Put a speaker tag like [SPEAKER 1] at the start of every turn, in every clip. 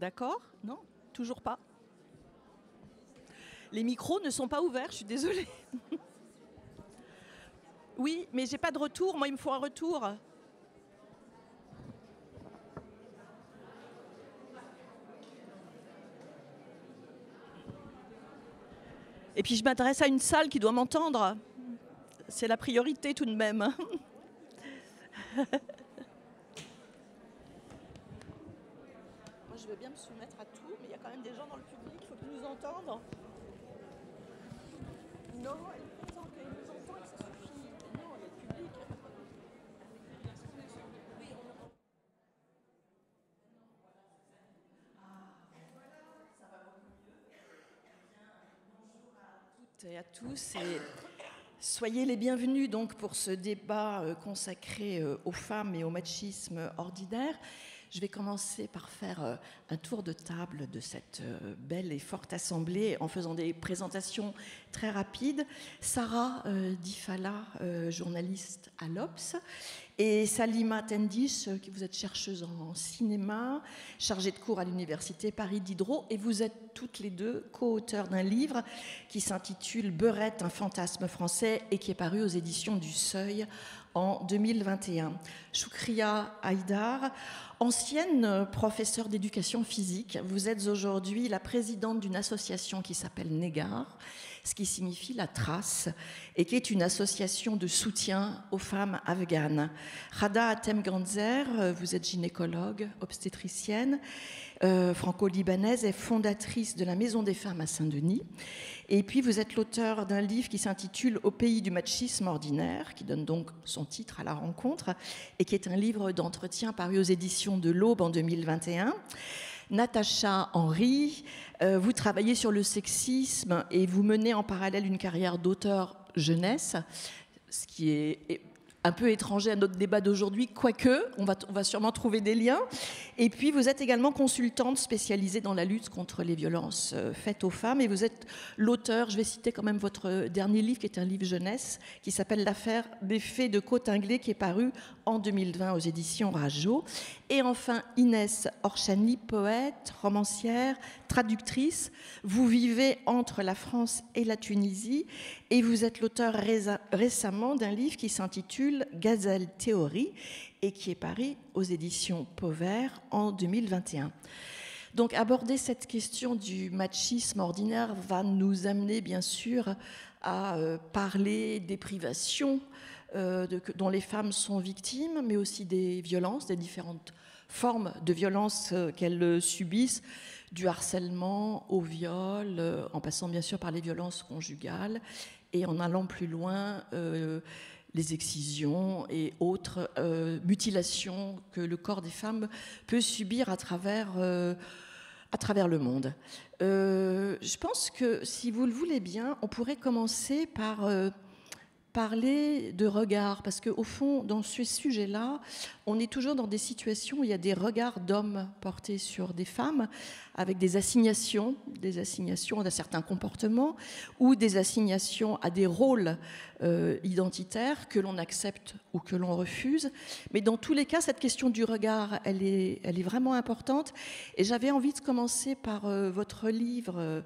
[SPEAKER 1] d'accord? Non? Toujours pas? Les micros ne sont pas ouverts, je suis désolée. Oui, mais j'ai pas de retour. Moi, il me faut un retour. Et puis, je m'adresse à une salle qui doit m'entendre. C'est la priorité tout de même. Moi, je veux bien me soumettre à tout, mais il y a quand même des gens dans le public, il faut qu'ils nous entendent. Non, elle prétend qu'elle nous entend, que ça suffit. Non, il y a le public. Et à tous et soyez les bienvenus donc pour ce débat consacré aux femmes et au machisme ordinaire. Je vais commencer par faire un tour de table de cette belle et forte assemblée en faisant des présentations très rapides. Sarah Difala, journaliste à l'Obs, et Salima Tendish, qui vous êtes chercheuse en cinéma, chargée de cours à l'université Paris Diderot, et vous êtes toutes les deux co-auteurs d'un livre qui s'intitule Beurette, un fantasme français, et qui est paru aux éditions du Seuil en 2021. Choukria Haïdar, ancienne professeure d'éducation physique, vous êtes aujourd'hui la présidente d'une association qui s'appelle Negar, ce qui signifie la trace, et qui est une association de soutien aux femmes afghanes. Rada Temgranzer, vous êtes gynécologue, obstétricienne, franco-libanaise et fondatrice de la Maison des Femmes à Saint-Denis. Et puis vous êtes l'auteur d'un livre qui s'intitule Au pays du machisme ordinaire, qui donne donc son titre à la rencontre, et qui est un livre d'entretien paru aux éditions de l'Aube en 2021. Natacha Henry, vous travaillez sur le sexisme et vous menez en parallèle une carrière d'auteur jeunesse, ce qui est un peu étranger à notre débat d'aujourd'hui, quoique, on va sûrement trouver des liens. Et puis, vous êtes également consultante spécialisée dans la lutte contre les violences faites aux femmes. Et vous êtes l'auteur, je vais citer quand même votre dernier livre, qui est un livre jeunesse, qui s'appelle L'affaire des faits de Cotinglé, qui est paru en 2020 aux éditions Rajo. Et enfin, Inès Orchani, poète, romancière, traductrice. Vous vivez entre la France et la Tunisie. Et vous êtes l'auteur récemment d'un livre qui s'intitule Gazelle Théorie et qui est paru aux éditions Pauvert en 2021. Donc aborder cette question du machisme ordinaire va nous amener bien sûr à parler des privations dont les femmes sont victimes, mais aussi des violences, des différentes formes de violences qu'elles subissent, du harcèlement au viol, en passant bien sûr par les violences conjugales, et en allant plus loin, les excisions et autres mutilations que le corps des femmes peut subir à travers le monde. Je pense que, si vous le voulez bien, on pourrait commencer par parler de regard, parce qu'au fond, dans ce sujet-là, on est toujours dans des situations où il y a des regards d'hommes portés sur des femmes, avec des assignations à certains comportements, ou des assignations à des rôles identitaires que l'on accepte ou que l'on refuse. Mais dans tous les cas, cette question du regard, elle est vraiment importante. Et j'avais envie de commencer par votre livre,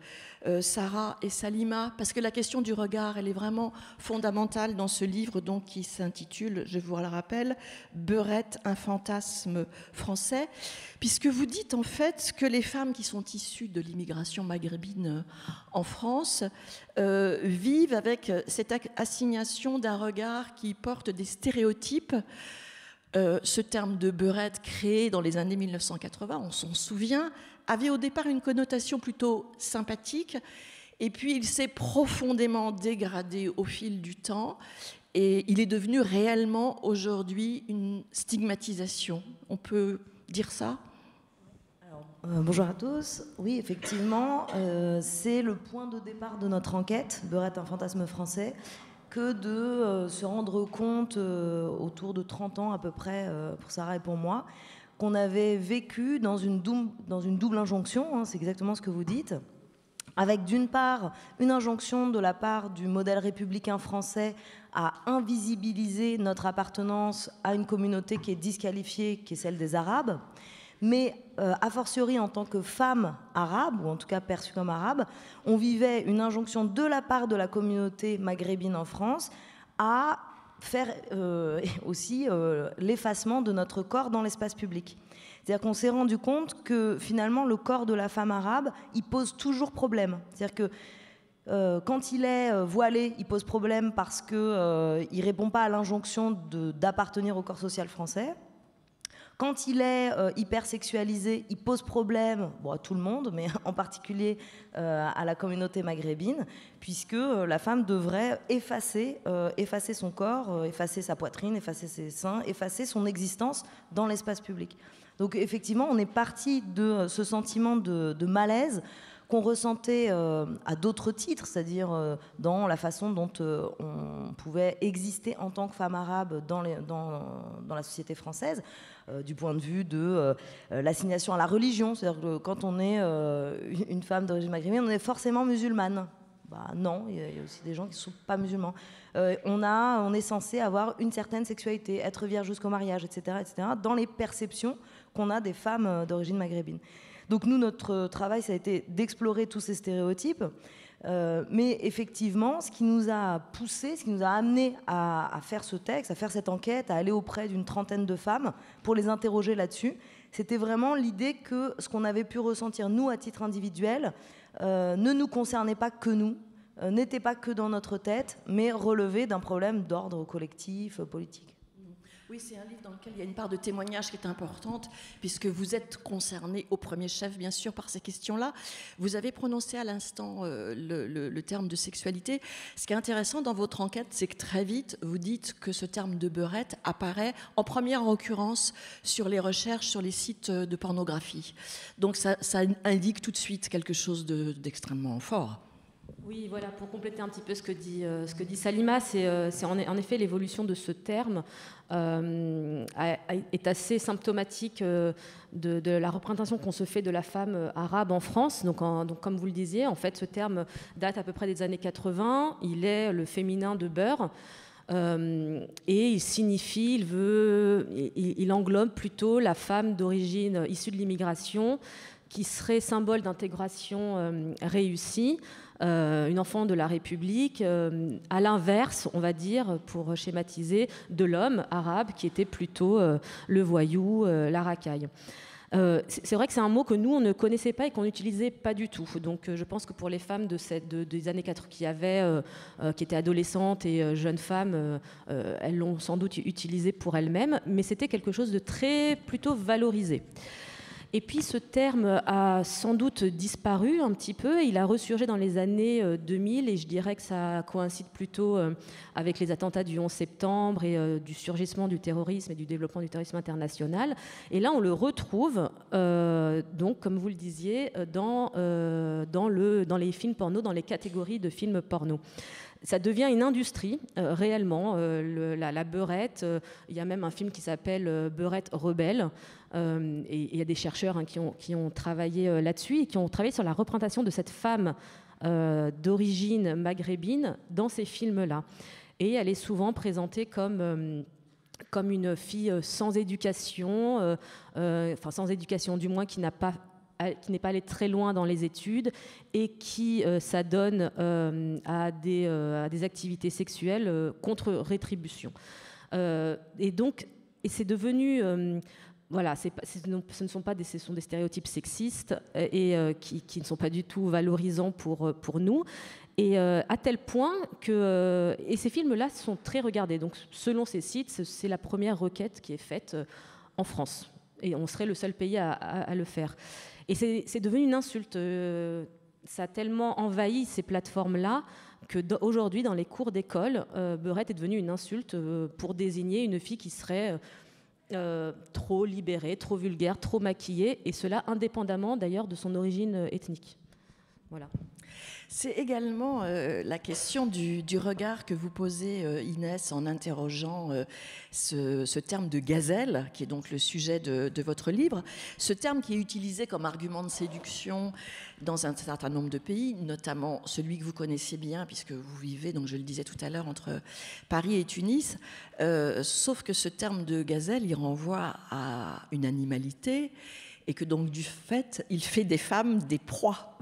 [SPEAKER 1] Sarah et Salima, parce que la question du regard, elle est vraiment fondamentale dans ce livre donc, qui s'intitule, je vous le rappelle, Beurette, un fantasme français, puisque vous dites en fait que les femmes qui sont issues de l'immigration maghrébine en France vivent avec cette assignation d'un regard qui porte des stéréotypes. Ce terme de beurette créé dans les années 1980, on s'en souvient, avait au départ une connotation plutôt sympathique, et puis il s'est profondément dégradé au fil du temps, et il est devenu réellement aujourd'hui une stigmatisation. On peut dire ça ?
[SPEAKER 2] Bonjour à tous. Oui, effectivement, c'est le point de départ de notre enquête, Beurette, un fantasme français, que de se rendre compte, autour de 30 ans à peu près, pour Sarah et pour moi, qu'on avait vécu dans une double injonction, hein, c'est exactement ce que vous dites, avec d'une part une injonction de la part du modèle républicain français à invisibiliser notre appartenance à une communauté qui est disqualifiée, qui est celle des Arabes, mais a fortiori en tant que femme arabe, ou en tout cas perçue comme arabe, on vivait une injonction de la part de la communauté maghrébine en France à faire aussi l'effacement de notre corps dans l'espace public. C'est-à-dire qu'on s'est rendu compte que finalement le corps de la femme arabe, il pose toujours problème. C'est-à-dire que quand il est voilé, il pose problème parce qu'il ne répond pas à l'injonction d'appartenir au corps social français. Quand il est hypersexualisé, il pose problème à tout le monde, mais en particulier à la communauté maghrébine, puisque la femme devrait effacer son corps, effacer sa poitrine, effacer ses seins, effacer son existence dans l'espace public. Donc effectivement, on est parti de ce sentiment de malaise qu'on ressentait à d'autres titres, c'est-à-dire dans la façon dont on pouvait exister en tant que femme arabe dans la société française, du point de vue de l'assignation à la religion. C'est-à-dire que quand on est une femme d'origine maghrébine, on est forcément musulmane. Non, il y a aussi des gens qui ne sont pas musulmans. On est censé avoir une certaine sexualité, être vierge jusqu'au mariage, etc., dans les perceptions qu'on a des femmes d'origine maghrébine. Donc nous, notre travail, ça a été d'explorer tous ces stéréotypes. Mais effectivement, ce qui nous a poussé, ce qui nous a amené à faire ce texte, à faire cette enquête, à aller auprès d'une trentaine de femmes pour les interroger là-dessus, c'était vraiment l'idée que ce qu'on avait pu ressentir, nous, à titre individuel, ne nous concernait pas que nous, n'était pas que dans notre tête, mais relevait d'un problème d'ordre collectif, politique.
[SPEAKER 1] Oui, c'est un livre dans lequel il y a une part de témoignage qui est importante, puisque vous êtes concerné au premier chef, bien sûr, par ces questions-là. Vous avez prononcé à l'instant le terme de sexualité. Ce qui est intéressant dans votre enquête, c'est que très vite, vous dites que ce terme de beurette apparaît en première occurrence sur les recherches, sur les sites de pornographie. Donc ça indique tout de suite quelque chose d'extrêmement fort.
[SPEAKER 3] Oui, voilà, pour compléter un petit peu ce que dit Salima, c'est en effet l'évolution de ce terme est assez symptomatique de la représentation qu'on se fait de la femme arabe en France. Donc, comme vous le disiez, en fait, ce terme date à peu près des années 80. Il est le féminin de beurre. Et il signifie, il englobe plutôt la femme d'origine issue de l'immigration qui serait symbole d'intégration réussie, une enfant de la République, à l'inverse, on va dire, pour schématiser, de l'homme arabe qui était plutôt le voyou, la racaille. C'est vrai que c'est un mot que nous, on ne connaissait pas et qu'on n'utilisait pas du tout. Donc je pense que pour les femmes des années 80 qui étaient adolescentes et jeunes femmes, elles l'ont sans doute utilisé pour elles-mêmes, mais c'était quelque chose de plutôt valorisé. Et puis ce terme a sans doute disparu un petit peu, il a ressurgi dans les années 2000 et je dirais que ça coïncide plutôt avec les attentats du 11 septembre et du surgissement du terrorisme et du développement du terrorisme international. Et là on le retrouve, donc comme vous le disiez, dans les films porno, dans les catégories de films porno. Ça devient une industrie, réellement, la beurette. Il y a même un film qui s'appelle Beurette rebelle. Et il y a des chercheurs qui ont travaillé là-dessus et qui ont travaillé sur la représentation de cette femme d'origine maghrébine dans ces films-là. Et elle est souvent présentée comme une fille sans éducation, enfin sans éducation du moins, qui n'est pas allé très loin dans les études et qui s'adonne à des activités sexuelles contre rétribution. Et c'est devenu... Voilà, ce sont des stéréotypes sexistes et qui ne sont pas du tout valorisants pour nous. Et à tel point que... et ces films-là sont très regardés. Donc, selon ces sites, c'est la première requête qui est faite en France. Et on serait le seul pays à le faire. Et c'est devenu une insulte. Ça a tellement envahi ces plateformes-là qu'aujourd'hui, dans les cours d'école, beurette est devenue une insulte pour désigner une fille qui serait... trop libérée, trop vulgaire, trop maquillée, et cela indépendamment d'ailleurs de son origine ethnique. Voilà.
[SPEAKER 1] C'est également la question du regard que vous posez, Inès, en interrogeant ce terme de gazelle, qui est donc le sujet de votre livre. Ce terme qui est utilisé comme argument de séduction dans un certain nombre de pays, notamment celui que vous connaissez bien, puisque vous vivez, donc je le disais tout à l'heure, entre Paris et Tunis. Sauf que ce terme de gazelle, il renvoie à une animalité. et que donc du fait, il fait des femmes des proies.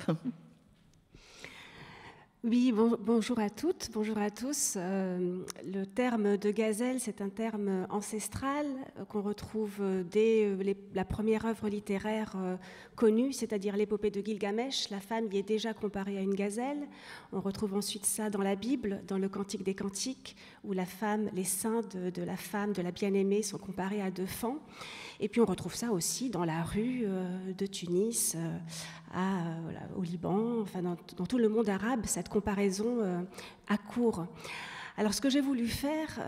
[SPEAKER 4] Oui, bonjour à toutes, bonjour à tous. Le terme de gazelle, c'est un terme ancestral qu'on retrouve dès la première œuvre littéraire connue, c'est-à-dire l'épopée de Gilgamesh. La femme y est déjà comparée à une gazelle. On retrouve ensuite ça dans la Bible, dans le Cantique des Cantiques, où la femme, les seins de la femme, de la bien-aimée, sont comparés à deux fans. Et puis on retrouve ça aussi dans la rue de Tunis, au Liban, enfin dans tout le monde arabe, cette comparaison accourt. Alors ce que j'ai voulu faire,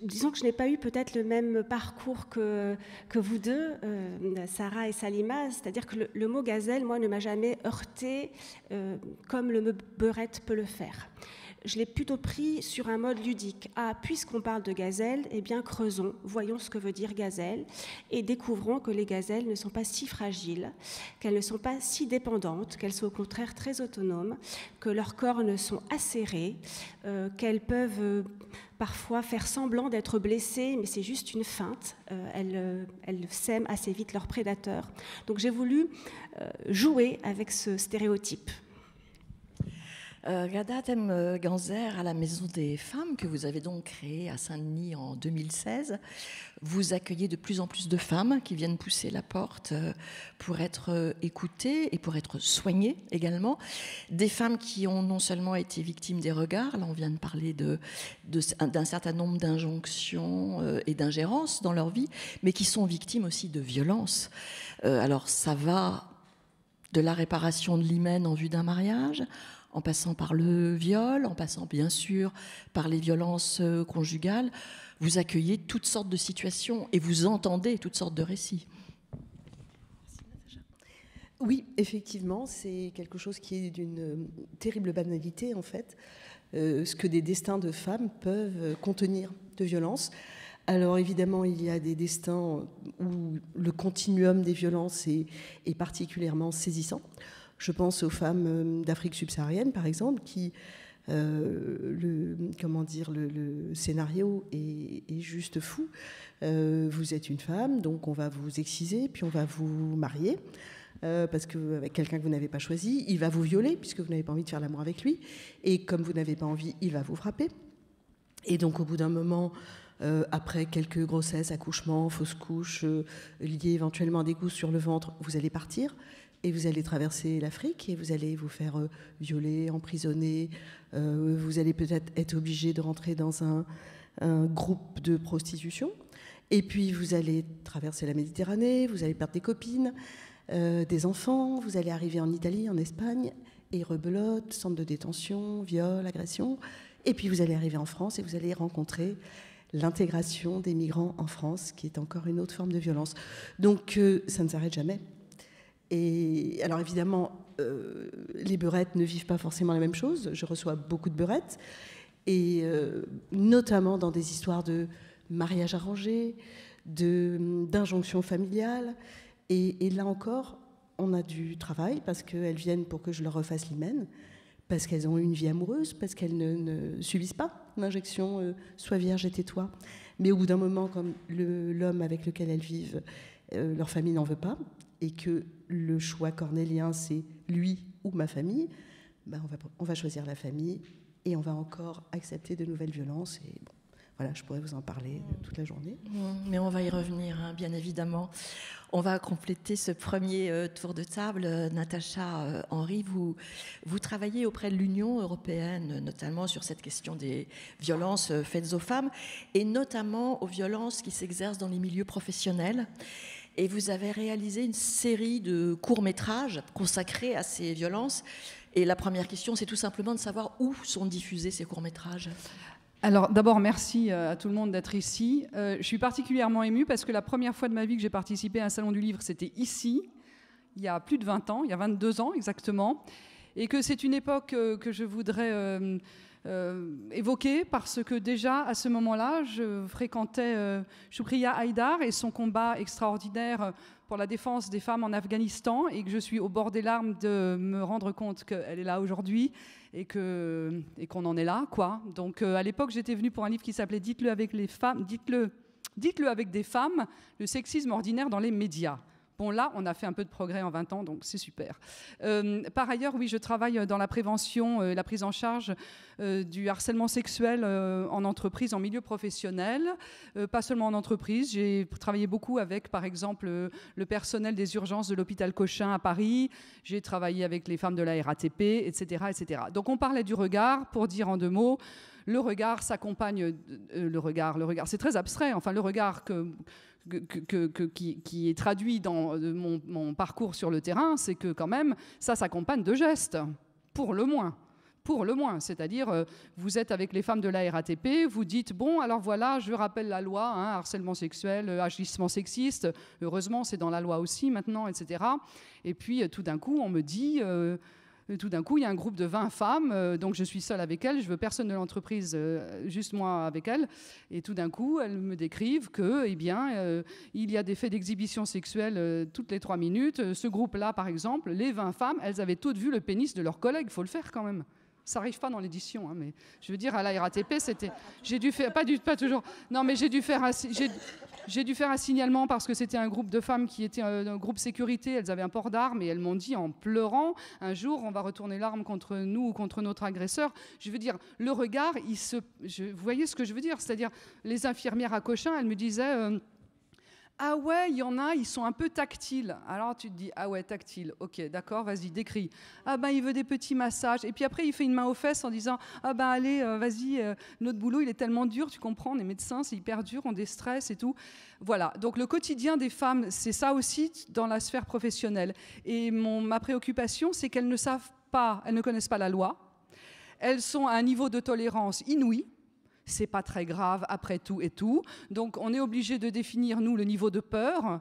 [SPEAKER 4] disons que je n'ai pas eu peut-être le même parcours que vous deux, Sarah et Salima, c'est-à-dire que le mot gazelle, moi, ne m'a jamais heurté comme le mot beurette peut le faire. Je l'ai plutôt pris sur un mode ludique. Ah, puisqu'on parle de gazelle, eh bien creusons, voyons ce que veut dire gazelle et découvrons que les gazelles ne sont pas si fragiles, qu'elles ne sont pas si dépendantes, qu'elles sont au contraire très autonomes, que leurs cornes sont acérées, qu'elles peuvent parfois faire semblant d'être blessées, mais c'est juste une feinte. Elles sèment assez vite leurs prédateurs. Donc j'ai voulu jouer avec ce stéréotype.
[SPEAKER 1] Ghada Temganzer, à la Maison des Femmes, que vous avez donc créée à Saint-Denis en 2016, vous accueillez de plus en plus de femmes qui viennent pousser la porte pour être écoutées et pour être soignées également. Des femmes qui ont non seulement été victimes des regards, là on vient de parler d'un certain nombre d'injonctions et d'ingérences dans leur vie, mais qui sont victimes aussi de violences. Alors ça va de la réparation de l'hymen en vue d'un mariage, en passant par le viol, en passant bien sûr par les violences conjugales. Vous accueillez toutes sortes de situations et vous entendez toutes sortes de récits.
[SPEAKER 5] Oui, effectivement, c'est quelque chose qui est d'une terrible banalité, en fait, ce que des destins de femmes peuvent contenir de violence. Alors évidemment, il y a des destins où le continuum des violences est particulièrement saisissant. Je pense aux femmes d'Afrique subsaharienne, par exemple, qui, le scénario est juste fou. Vous êtes une femme, donc on va vous exciser, puis on va vous marier, parce qu'avec quelqu'un que vous n'avez pas choisi, il va vous violer, puisque vous n'avez pas envie de faire l'amour avec lui, et comme vous n'avez pas envie, il va vous frapper. Et donc au bout d'un moment, après quelques grossesses, accouchements, fausses couches, liées éventuellement à des coups sur le ventre, vous allez partir. Et vous allez traverser l'Afrique et vous allez vous faire violer, emprisonner. Vous allez peut-être être obligé de rentrer dans un groupe de prostitution. Et puis vous allez traverser la Méditerranée, vous allez perdre des copines, des enfants. Vous allez arriver en Italie, en Espagne, et rebelote, centre de détention, viol, agression. Et puis vous allez arriver en France et vous allez rencontrer l'intégration des migrants en France, qui est encore une autre forme de violence. Donc ça ne s'arrête jamais. Et alors évidemment, les beurettes ne vivent pas forcément la même chose. Je reçois beaucoup de beurettes, et notamment dans des histoires de mariage arrangé, d'injonctions familiales. Et là encore, on a du travail parce qu'elles viennent pour que je leur refasse l'hymen, parce qu'elles ont une vie amoureuse, parce qu'elles ne subissent pas l'injection « sois vierge et tais-toi ». Mais au bout d'un moment, comme l'homme avec lequel elles vivent, leur famille n'en veut pas, et que le choix cornélien, c'est lui ou ma famille, on va choisir la famille et on va encore accepter de nouvelles violences. Et bon, voilà, je pourrais vous en parler toute la journée.
[SPEAKER 1] Mais on va y revenir, hein, bien évidemment. On va compléter ce premier tour de table. Natacha Henry, vous travaillez auprès de l'Union européenne, notamment sur cette question des violences faites aux femmes, et notamment aux violences qui s'exercent dans les milieux professionnels. Et vous avez réalisé une série de courts-métrages consacrés à ces violences. Et la première question, c'est tout simplement de savoir où sont diffusés ces courts-métrages.
[SPEAKER 6] Alors d'abord, merci à tout le monde d'être ici. Je suis particulièrement émue parce que la première fois de ma vie que j'ai participé à un salon du livre, c'était ici, il y a plus de 20 ans, il y a 22 ans exactement. Et que c'est une époque que je voudrais évoquer parce que déjà à ce moment-là, je fréquentais Shukriya Haïdar et son combat extraordinaire pour la défense des femmes en Afghanistan, et que je suis au bord des larmes de me rendre compte qu'elle est là aujourd'hui et qu'on en est là, quoi. Donc à l'époque, j'étais venue pour un livre qui s'appelait Dites-le avec les femmes, dites-le avec des femmes, le sexisme ordinaire dans les médias. Bon, là, on a fait un peu de progrès en 20 ans, donc c'est super. Par ailleurs, oui, je travaille dans la prévention, la prise en charge du harcèlement sexuel en entreprise, en milieu professionnel. Pas seulement en entreprise, j'ai travaillé beaucoup avec, par exemple, le personnel des urgences de l'hôpital Cochin à Paris. J'ai travaillé avec les femmes de la RATP, etc., etc. Donc, on parlait du regard, pour dire en 2 mots, le regard s'accompagne... le regard, c'est très abstrait. Enfin, le regard qui est traduit dans mon parcours sur le terrain, c'est que quand même, ça s'accompagne de gestes, pour le moins. Pour le moins, c'est-à-dire, vous êtes avec les femmes de la RATP, vous dites, bon, alors voilà, je rappelle la loi, hein, harcèlement sexuel, agissement sexiste, heureusement, c'est dans la loi aussi maintenant, etc. Et puis, tout d'un coup, on me dit... tout d'un coup, il y a un groupe de 20 femmes, donc je suis seule avec elles, je veux personne de l'entreprise, juste moi avec elles. Et tout d'un coup, elles me décrivent que, eh bien, il y a des faits d'exhibition sexuelle toutes les 3 minutes. Ce groupe-là, par exemple, les 20 femmes, elles avaient toutes vu le pénis de leurs collègues, il faut le faire quand même. Ça n'arrive pas dans l'édition, hein, mais je veux dire, à la RATP, c'était... J'ai dû faire... Pas toujours... Non, mais j'ai dû faire un signalement parce que c'était un groupe de femmes qui était un groupe sécurité. Elles avaient un port d'armes et elles m'ont dit en pleurant, un jour, on va retourner l'arme contre nous ou contre notre agresseur. Je veux dire, le regard, vous voyez ce que je veux dire? C'est-à-dire, les infirmières à Cochin, elles me disaient... Ah ouais, il y en a, ils sont un peu tactiles. Alors tu te dis, ah ouais, tactile, ok, d'accord, vas-y, décris. Ah ben, il veut des petits massages. Et puis après, il fait une main aux fesses en disant, ah ben, allez, vas-y, notre boulot, il est tellement dur, tu comprends, on est médecins, c'est hyper dur, on déstresse et tout. Voilà, donc le quotidien des femmes, c'est ça aussi dans la sphère professionnelle. Et ma préoccupation, c'est qu'elles ne savent pas, elles ne connaissent pas la loi. Elles sont à un niveau de tolérance inouï. C'est pas très grave après tout et tout. Donc on est obligé de définir, nous, le niveau de peur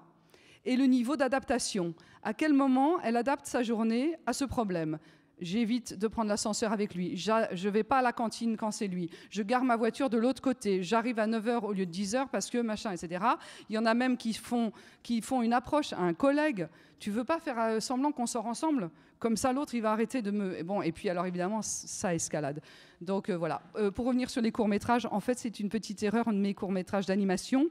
[SPEAKER 6] et le niveau d'adaptation. À quel moment elle adapte sa journée à ce problème? J'évite de prendre l'ascenseur avec lui. Je ne vais pas à la cantine quand c'est lui. Je gare ma voiture de l'autre côté. J'arrive à 9h au lieu de 10h parce que machin, etc. Il y en a même qui font une approche à un collègue. Tu veux pas faire semblant qu'on sort ensemble? Comme ça, l'autre, il va arrêter de me... Bon, et puis alors, évidemment, ça escalade. Donc, voilà. Pour revenir sur les courts-métrages, en fait, c'est une petite erreur. Un de mes courts-métrages d'animation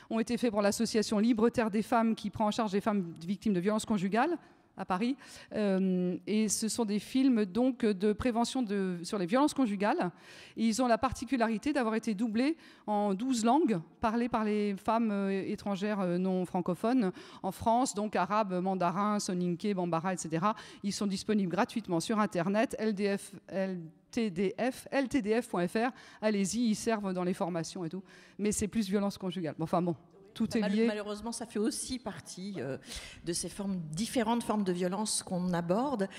[SPEAKER 6] ont été faits pour l'association Libre Terre des Femmes qui prend en charge les femmes victimes de violences conjugales à Paris. Et ce sont des films donc, de prévention sur les violences conjugales. Et ils ont la particularité d'avoir été doublés en 12 langues parlées par les femmes étrangères non francophones en France, donc arabe, mandarin, soninké, bambara, etc. Ils sont disponibles gratuitement sur Internet, ltdf.fr. Allez-y, ils servent dans les formations et tout. Mais c'est plus violence conjugale. Enfin bon. Tout est lié.
[SPEAKER 1] Malheureusement, ça fait aussi partie de ces différentes formes de violence qu'on aborde.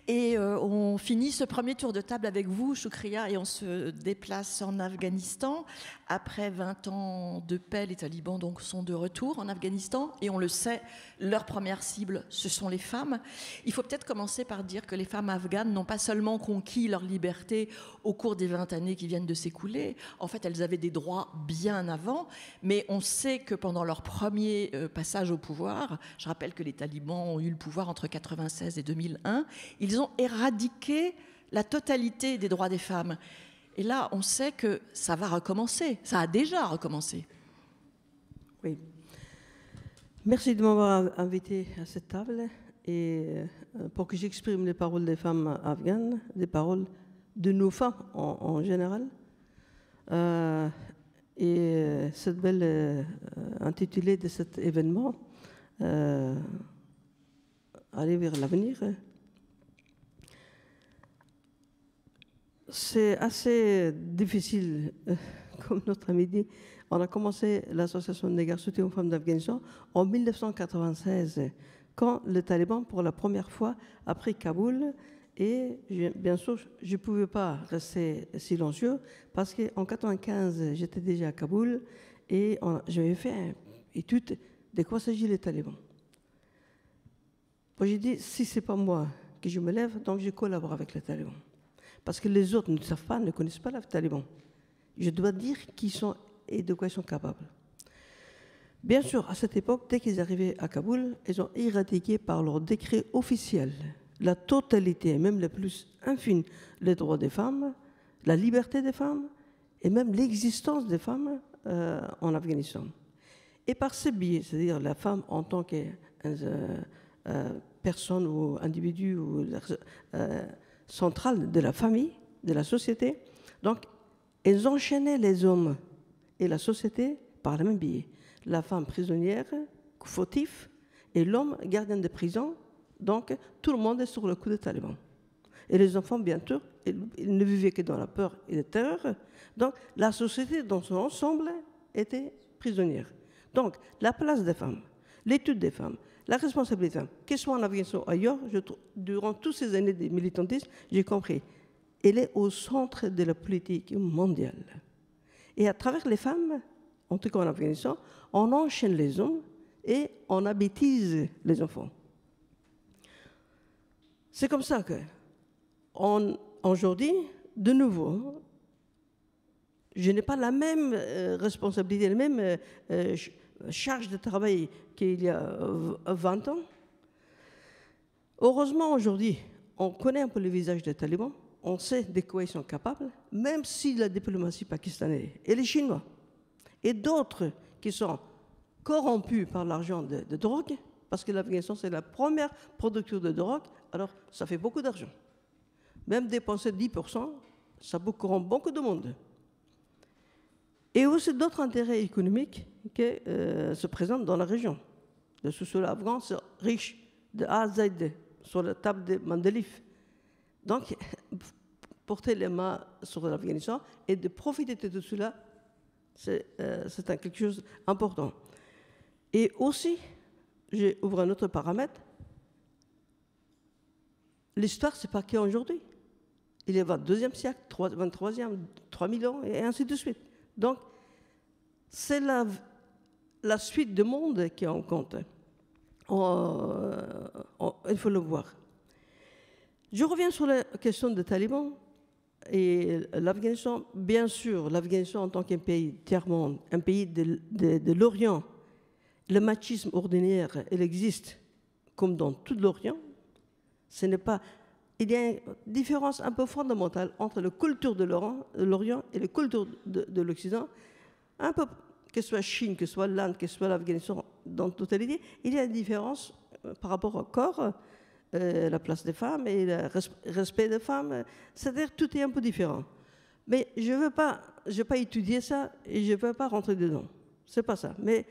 [SPEAKER 1] Et on finit ce premier tour de table avec vous, Choukria, et on se déplace en Afghanistan. Après 20 ans de paix, les talibans donc, sont de retour en Afghanistan. Et on le sait, leur première cible, ce sont les femmes. Il faut peut-être commencer par dire que les femmes afghanes n'ont pas seulement conquis leur liberté au cours des 20 années qui viennent de s'écouler. En fait, elles avaient des droits bien avant. Mais on sait que pendant leur premier passage au pouvoir, je rappelle que les talibans ont eu le pouvoir entre 1996 et 2001, ils ont éradiqué la totalité des droits des femmes. Et là, on sait que ça va recommencer. Ça a déjà recommencé.
[SPEAKER 7] Oui. Merci de m'avoir invité à cette table et pour que j'exprime les paroles des femmes afghanes, les paroles de nos femmes en général. Et cette belle intitulée de cet événement, Aller vers l'avenir, c'est assez difficile, comme notre ami dit. On a commencé l'association des garçons soutien aux femmes d'Afghanistan en 1996, quand les talibans, pour la première fois, a pris Kaboul. Et bien sûr, je ne pouvais pas rester silencieux, parce qu'en 1995, j'étais déjà à Kaboul et j'avais fait une étude de quoi s'agit les talibans. J'ai dit, si ce n'est pas moi que je me lève, donc je collabore avec les talibans. Parce que les autres ne savent pas, ne connaissent pas les talibans. Je dois dire qui sont et de quoi ils sont capables. Bien sûr, à cette époque, dès qu'ils arrivaient à Kaboul, ils ont éradiqué par leur décret officiel la totalité, même la plus infime, les droits des femmes, la liberté des femmes et même l'existence des femmes en Afghanistan. Et par ce biais, c'est-à-dire la femme en tant que personne ou individu ou central de la famille, de la société. Donc, elles enchaînaient les hommes et la société par le même biais. La femme prisonnière, fautif, et l'homme gardien de prison. Donc, tout le monde est sur le coup des talibans. Et les enfants, bien sûr, ils ne vivaient que dans la peur et la terreur. Donc, la société dans son ensemble était prisonnière. Donc, la place des femmes, l'étude des femmes, la responsabilité des femmes, qu'elles soient en Afghanistan ou ailleurs, durant toutes ces années de militantisme, j'ai compris. Elle est au centre de la politique mondiale. Et à travers les femmes, en tout cas en Afghanistan, on enchaîne les hommes et on habitise les enfants. C'est comme ça que, aujourd'hui, de nouveau, je n'ai pas la même responsabilité, la même charge de travail qu'il y a 20 ans. Heureusement, aujourd'hui, on connaît un peu le visage des talibans, on sait de quoi ils sont capables, même si la diplomatie pakistanaise et les Chinois et d'autres qui sont corrompus par l'argent de drogue, parce que l'Afghanistan, c'est la première producteur de drogue, alors ça fait beaucoup d'argent. Même dépenser 10%, ça corrompt beaucoup de monde. Et aussi d'autres intérêts économiques qui se présentent dans la région. Le sous-sol afghan, c'est riche de A à Z, sur la table de Mendeleev. Donc, porter les mains sur l'Afghanistan et de profiter de tout cela, c'est quelque chose d'important. Et aussi, j'ouvre un autre paramètre. L'histoire, ce n'est pas qu'aujourd'hui. Il y a 22e siècle, 23e, 3000 ans, et ainsi de suite. Donc, c'est la suite du monde qui est en compte. Il faut le voir. Je reviens sur la question des talibans et l'Afghanistan. Bien sûr, l'Afghanistan en tant qu'un pays tiers-monde, un pays de l'Orient, le machisme ordinaire, il existe comme dans tout l'Orient. Ce n'est pas... Il y a une différence un peu fondamentale entre la culture de l'Orient et la culture de l'Occident. Un peu, que ce soit Chine, que ce soit l'Inde, que ce soit l'Afghanistan, dans la totalité, il y a une différence par rapport au corps, la place des femmes et le respect des femmes. C'est-à-dire tout est un peu différent. Mais je ne veux pas étudier ça et je ne veux pas rentrer dedans. Ce n'est pas ça. Mais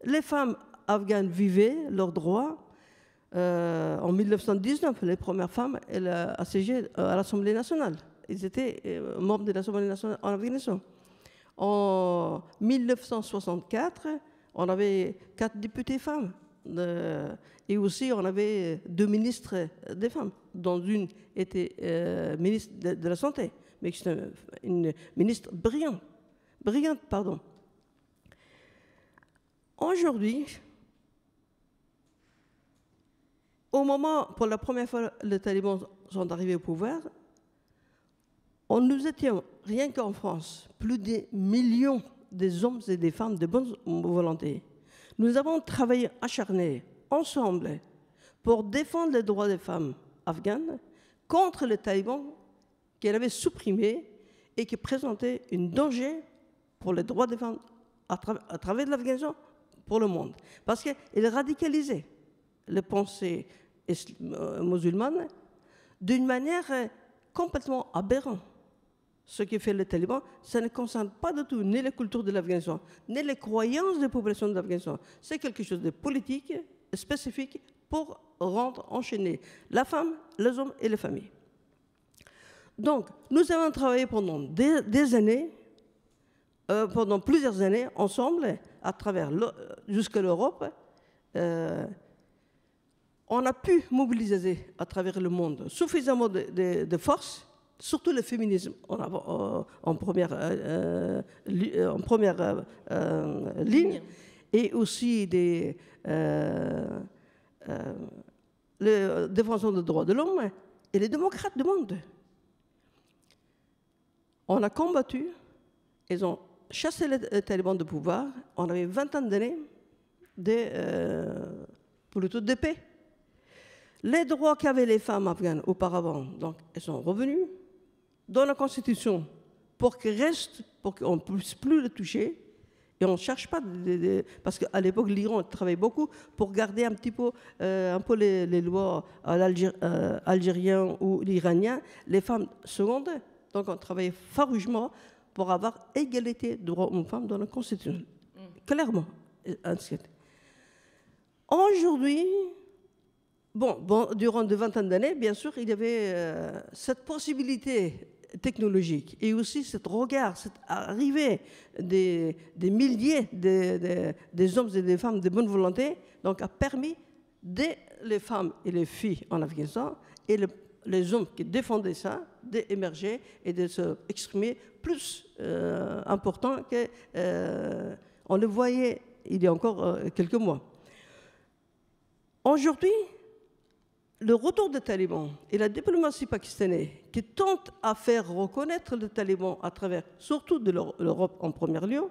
[SPEAKER 7] les femmes afghanes vivaient leurs droits. En 1919, les premières femmes ont siégé à l'Assemblée nationale. Ils étaient membres de l'Assemblée nationale en Afghanistan. En 1964, on avait 4 députés femmes. Et aussi, on avait 2 ministres des femmes, dont une était ministre de la Santé, mais c'était une ministre brillante. Aujourd'hui, au moment, pour la première fois, les talibans sont arrivés au pouvoir, nous étions, rien qu'en France, plus de millions des hommes et des femmes de bonne volonté. Nous avons travaillé acharnés, ensemble, pour défendre les droits des femmes afghanes contre les talibans qu'elles avaient supprimés et qui présentaient un danger pour les droits des femmes à travers l'Afghanistan pour le monde. Parce qu'ils radicalisaient les pensées musulmanes d'une manière complètement aberrante. Ce que fait les talibans, ça ne concerne pas du tout ni la culture de l'Afghanistan, ni les croyances des populations de l'Afghanistan. C'est quelque chose de politique, spécifique, pour rendre enchaîner la femme, les hommes et les familles. Donc, nous avons travaillé pendant des années, pendant plusieurs années, ensemble, à travers jusqu'à l'Europe. On a pu mobiliser à travers le monde suffisamment de force, surtout le féminisme en première ligne, et aussi les défenseurs des droits de l'homme et les démocrates du monde. On a combattu, ils ont chassé les talibans du pouvoir, on avait 20 ans d'années plutôt de paix. Les droits qu'avaient les femmes afghanes auparavant, donc, elles sont revenus dans la Constitution pour qu'ils restent, pour qu'on ne puisse plus les toucher. Et on ne cherche pas, parce qu'à l'époque, l'Iran travaillait beaucoup pour garder un peu les lois algériennes ou iraniennes, les femmes secondaires. Donc on travaillait farouchement pour avoir égalité de droits hommes-femmes dans la Constitution. Clairement. Aujourd'hui, durant de vingtaine d'années, bien sûr, il y avait cette possibilité technologique et aussi ce regard, cette arrivée des milliers des hommes et des femmes de bonne volonté, donc a permis les femmes et les filles en Afghanistan et les hommes qui défendaient ça d'émerger et de s'exprimer plus important qu'on le voyait il y a encore quelques mois. Aujourd'hui, le retour des talibans et la diplomatie pakistanaise qui tente à faire reconnaître les talibans à travers surtout de l'Europe en premier lieu,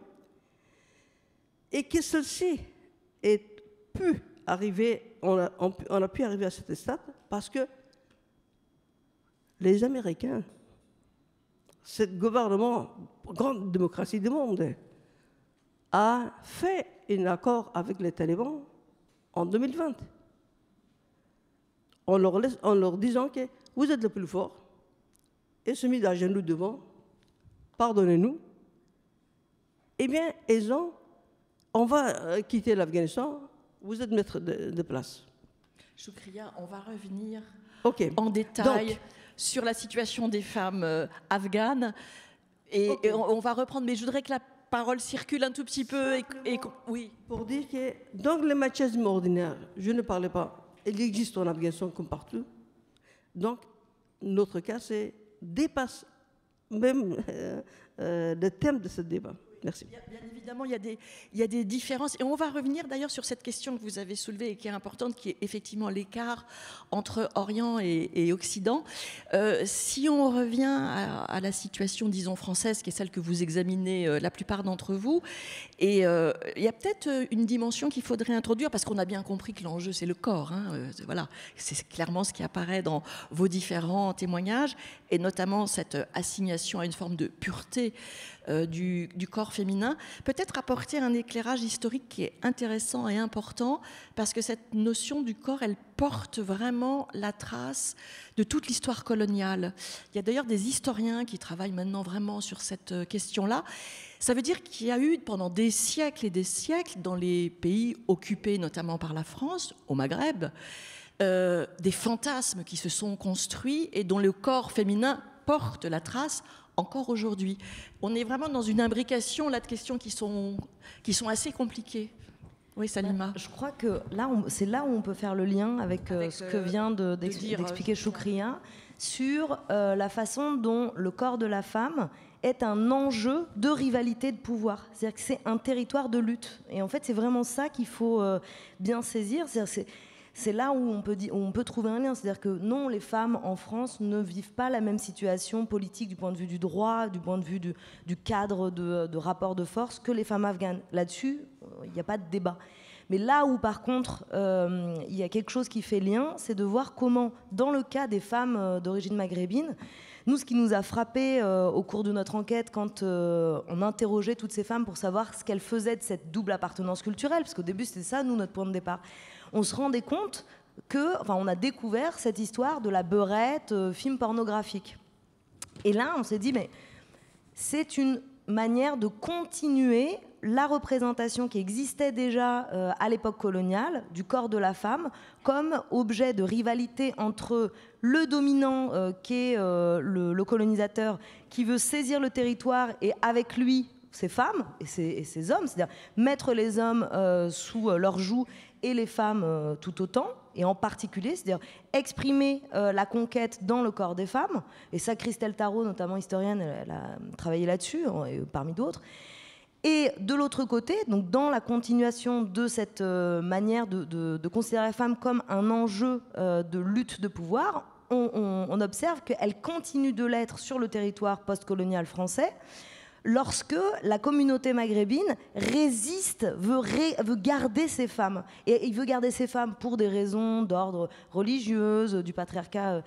[SPEAKER 7] et que celle-ci ait pu arriver, on a pu arriver à cet stade parce que les Américains, ce gouvernement, grande démocratie du monde, a fait un accord avec les talibans en 2020. En leur disant que vous êtes le plus fort, et se mis à genoux devant, pardonnez-nous, eh bien, on va quitter l'Afghanistan, vous êtes maître de place.
[SPEAKER 1] Choukria, on va revenir
[SPEAKER 7] en
[SPEAKER 1] détail sur la situation des femmes afghanes, et on va reprendre, mais je voudrais que la parole circule un tout petit peu. Oui.
[SPEAKER 7] Pour dire que dans le machisme ordinaire, je ne parlais pas. Il existe en Afghanistan comme partout. Donc, notre cas, dépasse même le thème de ce débat. Merci.
[SPEAKER 1] Bien évidemment, il y a des différences. Et on va revenir d'ailleurs sur cette question que vous avez soulevée et qui est importante, qui est effectivement l'écart entre Orient et Occident. Si on revient à la situation, disons, française, qui est celle que vous examinez la plupart d'entre vous, et il y a peut-être une dimension qu'il faudrait introduire, parce qu'on a bien compris que l'enjeu, c'est le corps. Voilà, c'est clairement ce qui apparaît dans vos différents témoignages, et notamment cette assignation à une forme de pureté du corps féminin, peut-être apporter un éclairage historique qui est intéressant et important, parce que cette notion du corps, elle porte vraiment la trace de toute l'histoire coloniale. Il y a d'ailleurs des historiens qui travaillent maintenant vraiment sur cette question-là. Ça veut dire qu'il y a eu pendant des siècles et des siècles, dans les pays occupés notamment par la France, au Maghreb, des fantasmes qui se sont construits et dont le corps féminin porte la trace encore aujourd'hui. On est vraiment dans une imbrication là, de questions qui sont assez compliquées. Oui, Salima.
[SPEAKER 2] Je crois que c'est là où on peut faire le lien avec ce que vient d'expliquer Choukria sur la façon dont le corps de la femme est un enjeu de rivalité de pouvoir. C'est-à-dire que c'est un territoire de lutte. Et en fait, c'est vraiment ça qu'il faut bien saisir. C'est là où on peut trouver un lien. C'est-à-dire que non, les femmes en France ne vivent pas la même situation politique du point de vue du droit, du point de vue du cadre de rapport de force que les femmes afghanes. Là-dessus, il n'y a pas de débat. Mais là où, par contre, il y a quelque chose qui fait lien, c'est de voir comment, dans le cas des femmes d'origine maghrébine, nous, ce qui nous a frappé au cours de notre enquête, quand on interrogeait toutes ces femmes pour savoir ce qu'elles faisaient de cette double appartenance culturelle, parce qu'au début, c'était ça, nous, notre point de départ, on se rendait compte on a découvert cette histoire de la beurette, film pornographique. Et là, on s'est dit, mais c'est une manière de continuer la représentation qui existait déjà à l'époque coloniale du corps de la femme comme objet de rivalité entre le dominant qui est le colonisateur qui veut saisir le territoire et avec lui ces femmes et ces hommes, c'est-à-dire mettre les hommes sous leur joug et les femmes tout autant, et en particulier, c'est-à-dire exprimer la conquête dans le corps des femmes. Et ça, Christelle Tarot, notamment historienne, elle a travaillé là-dessus, parmi d'autres. Et de l'autre côté, donc dans la continuation de cette manière de considérer la femme comme un enjeu de lutte de pouvoir, on observe qu'elle continue de l'être sur le territoire postcolonial français, lorsque la communauté maghrébine résiste, veut garder ces femmes. Et il veut garder ces femmes pour des raisons d'ordre religieuse, du patriarcat,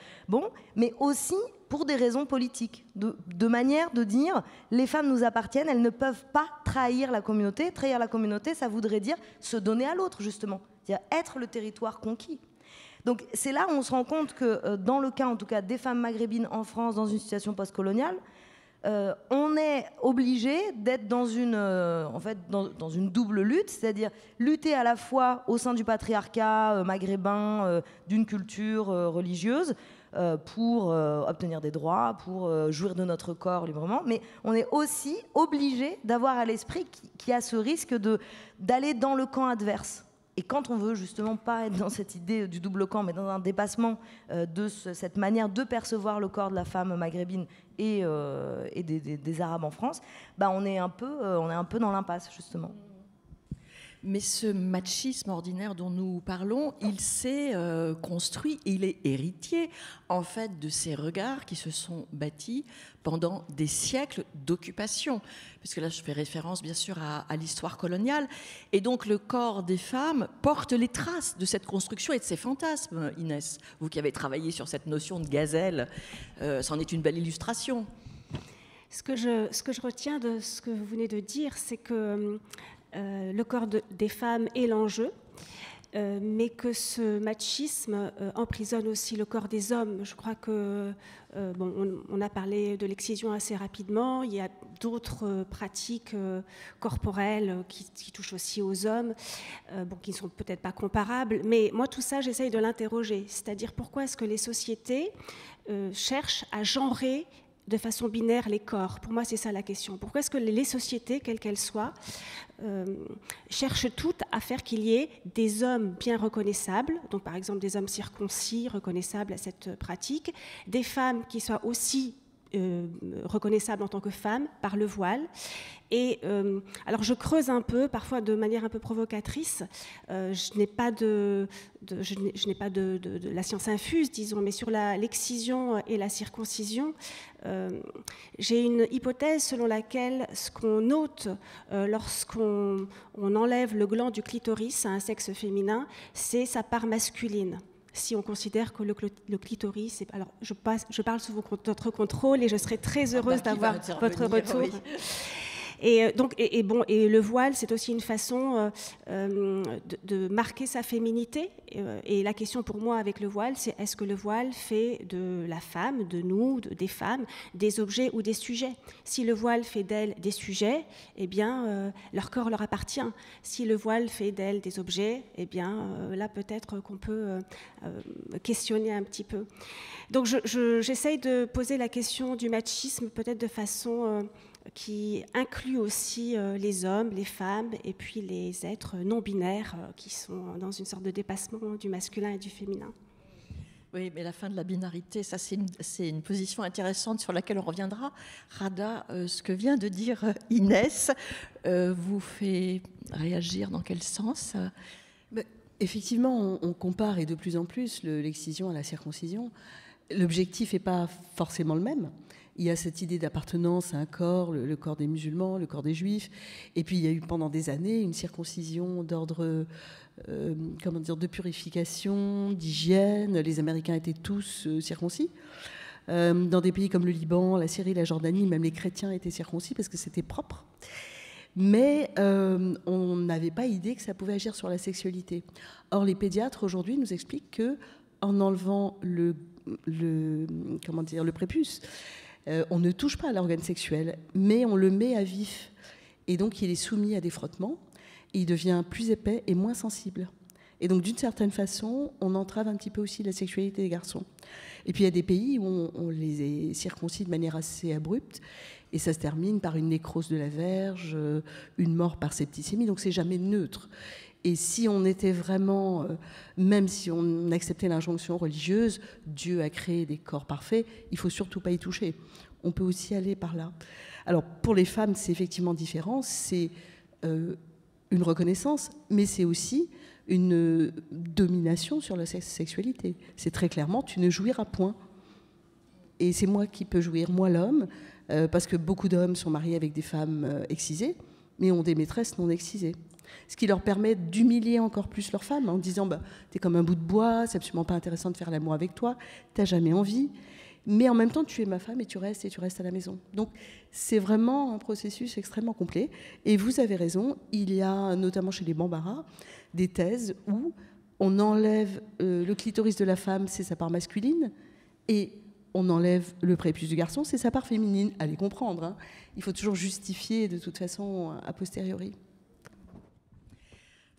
[SPEAKER 2] mais aussi pour des raisons politiques, de manière de dire les femmes nous appartiennent, elles ne peuvent pas trahir la communauté. Trahir la communauté, ça voudrait dire se donner à l'autre, justement. C'est-à-dire être le territoire conquis. Donc c'est là où on se rend compte que dans le cas, en tout cas, des femmes maghrébines en France, dans une situation postcoloniale, on est obligé d'être dans une, dans une double lutte, c'est-à-dire lutter à la fois au sein du patriarcat maghrébin, d'une culture religieuse, pour obtenir des droits, pour jouir de notre corps librement, mais on est aussi obligé d'avoir à l'esprit qu'il y a ce risque d'aller dans le camp adverse. Et quand on veut justement pas être dans cette idée du double camp, mais dans un dépassement de cette manière de percevoir le corps de la femme maghrébine et des Arabes en France, bah on est un peu dans l'impasse, justement.
[SPEAKER 1] Mais ce machisme ordinaire dont nous parlons, il s'est construit, il est héritier en fait de ces regards qui se sont bâtis pendant des siècles d'occupation. Puisque là je fais référence bien sûr à l'histoire coloniale. Et donc le corps des femmes porte les traces de cette construction et de ces fantasmes, Inès. Vous qui avez travaillé sur cette notion de gazelle, c'en est une belle illustration.
[SPEAKER 4] Ce que je retiens de ce que vous venez de dire, c'est que le corps des femmes est l'enjeu, mais que ce machisme emprisonne aussi le corps des hommes. Je crois que, on a parlé de l'excision assez rapidement, il y a d'autres pratiques corporelles qui touchent aussi aux hommes, qui ne sont peut-être pas comparables, mais moi tout ça j'essaye de l'interroger, c'est-à-dire pourquoi est-ce que les sociétés cherchent à genrer de façon binaire les corps. Pour moi, c'est ça la question. Pourquoi est-ce que les sociétés, quelles qu'elles soient, cherchent toutes à faire qu'il y ait des hommes bien reconnaissables, donc par exemple des hommes circoncis, reconnaissables à cette pratique, des femmes qui soient aussi reconnaissables en tant que femmes par le voile. Et alors je creuse un peu, parfois de manière un peu provocatrice. Je n'ai pas de la science infuse, disons, mais sur l'excision et la circoncision, j'ai une hypothèse selon laquelle ce qu'on ôte lorsqu'on enlève le gland du clitoris à un sexe féminin, c'est sa part masculine. Si on considère que le clitoris, alors je parle sous votre contrôle et je serai très heureuse d'avoir votre retour. Oui. Et le voile, c'est aussi une façon de marquer sa féminité. Et la question pour moi avec le voile, c'est est-ce que le voile fait de la femme, de nous, des femmes, des objets ou des sujets? Si le voile fait d'elles des sujets, eh bien, leur corps leur appartient. Si le voile fait d'elles des objets, eh bien, là, peut-être qu'on peut questionner un petit peu. Donc, j'essaye de poser la question du machisme peut-être de façon qui inclut aussi les hommes, les femmes et puis les êtres non-binaires qui sont dans une sorte de dépassement du masculin et du féminin.
[SPEAKER 1] Oui, mais la fin de la binarité, ça c'est une position intéressante sur laquelle on reviendra. Rada, ce que vient de dire Inès vous fait réagir dans quel sens?
[SPEAKER 5] Effectivement, on compare et de plus en plus l'excision à la circoncision. L'objectif n'est pas forcément le même. Il y a cette idée d'appartenance à un corps, le corps des musulmans, le corps des juifs. Et puis il y a eu pendant des années une circoncision d'ordre de purification, d'hygiène. Les Américains étaient tous circoncis. Dans des pays comme le Liban, la Syrie, la Jordanie, même les chrétiens étaient circoncis parce que c'était propre. Mais on n'avait pas idée que ça pouvait agir sur la sexualité. Or, les pédiatres aujourd'hui nous expliquent qu'en enlevant le prépuce, on ne touche pas à l'organe sexuel, mais on le met à vif. Et donc, il est soumis à des frottements, et il devient plus épais et moins sensible. Et donc, d'une certaine façon, on entrave un petit peu aussi la sexualité des garçons. Et puis, il y a des pays où on les circoncis de manière assez abrupte, et ça se termine par une nécrose de la verge, une mort par septicémie, donc c'est jamais neutre. Et si on était vraiment, même si on acceptait l'injonction religieuse, Dieu a créé des corps parfaits, il ne faut surtout pas y toucher. On peut aussi aller par là. Alors pour les femmes, c'est effectivement différent, c'est une reconnaissance, mais c'est aussi une domination sur la sexualité. C'est très clairement, tu ne jouiras point. Et c'est moi qui peux jouir, moi l'homme, parce que beaucoup d'hommes sont mariés avec des femmes excisées, mais ont des maîtresses non excisées. Ce qui leur permet d'humilier encore plus leur femme en disant t'es comme un bout de bois, c'est absolument pas intéressant de faire l'amour avec toi, t'as jamais envie. mais en même temps, tu es ma femme et tu restes à la maison. Donc, c'est vraiment un processus extrêmement complet. Et vous avez raison, il y a, notamment chez les Bambara, des thèses où on enlève le clitoris de la femme, c'est sa part masculine, et on enlève le prépuce du garçon, c'est sa part féminine. Allez comprendre, hein. Il faut toujours justifier de toute façon a posteriori.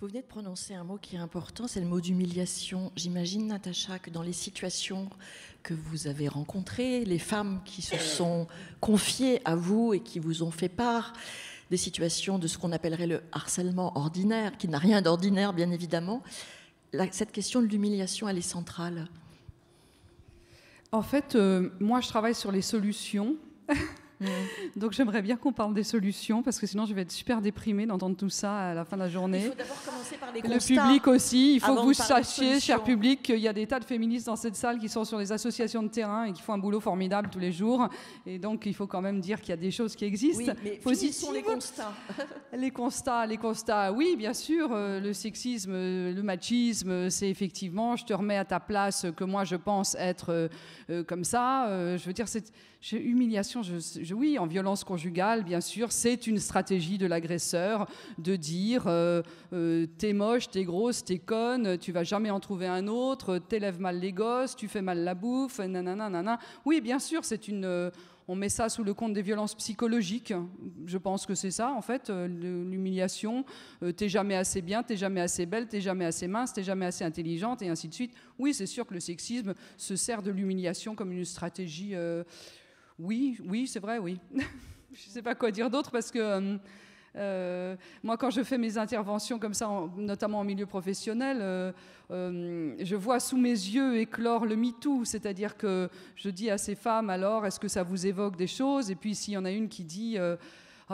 [SPEAKER 1] Vous venez de prononcer un mot qui est important, c'est le mot d'humiliation. J'imagine, Natacha, que dans les situations que vous avez rencontrées, les femmes qui se sont confiées à vous et qui vous ont fait part des situations de ce qu'on appellerait le harcèlement ordinaire, qui n'a rien d'ordinaire, bien évidemment, cette question de l'humiliation, elle est centrale.
[SPEAKER 6] En fait, moi, je travaille sur les solutions. Donc j'aimerais bien qu'on parle des solutions, parce que sinon je vais être super déprimée d'entendre tout ça à la fin de la journée.
[SPEAKER 1] Il faut d'abord commencer par les constats.
[SPEAKER 6] Le public aussi, il faut que vous sachiez, cher public, qu'il y a des tas de féministes dans cette salle qui sont sur les associations de terrain et qui font un boulot formidable tous les jours. Et donc il faut quand même dire qu'il y a des choses qui existent.
[SPEAKER 1] Oui, mais
[SPEAKER 6] finissons
[SPEAKER 1] les constats.
[SPEAKER 6] Les constats, oui, bien sûr. Le sexisme, le machisme, c'est effectivement, je te remets à ta place que moi je pense être comme ça. Je veux dire, c'est humiliation, oui, en violence conjugale, bien sûr, c'est une stratégie de l'agresseur de dire t'es moche, t'es grosse, t'es conne, tu vas jamais en trouver un autre, t'élèves mal les gosses, tu fais mal la bouffe, nanana, nanana. Oui, bien sûr, on met ça sous le compte des violences psychologiques. Je pense que c'est ça, en fait, l'humiliation. T'es jamais assez bien, t'es jamais assez belle, t'es jamais assez mince, t'es jamais assez intelligente, et ainsi de suite. Oui, c'est sûr que le sexisme se sert de l'humiliation comme une stratégie... Oui, c'est vrai, oui. Je ne sais pas quoi dire d'autre parce que moi, quand je fais mes interventions comme ça, notamment en milieu professionnel, je vois sous mes yeux éclore le MeToo, c'est-à-dire que je dis à ces femmes, alors, est-ce que ça vous évoque des choses? Et puis, s'il y en a une qui dit...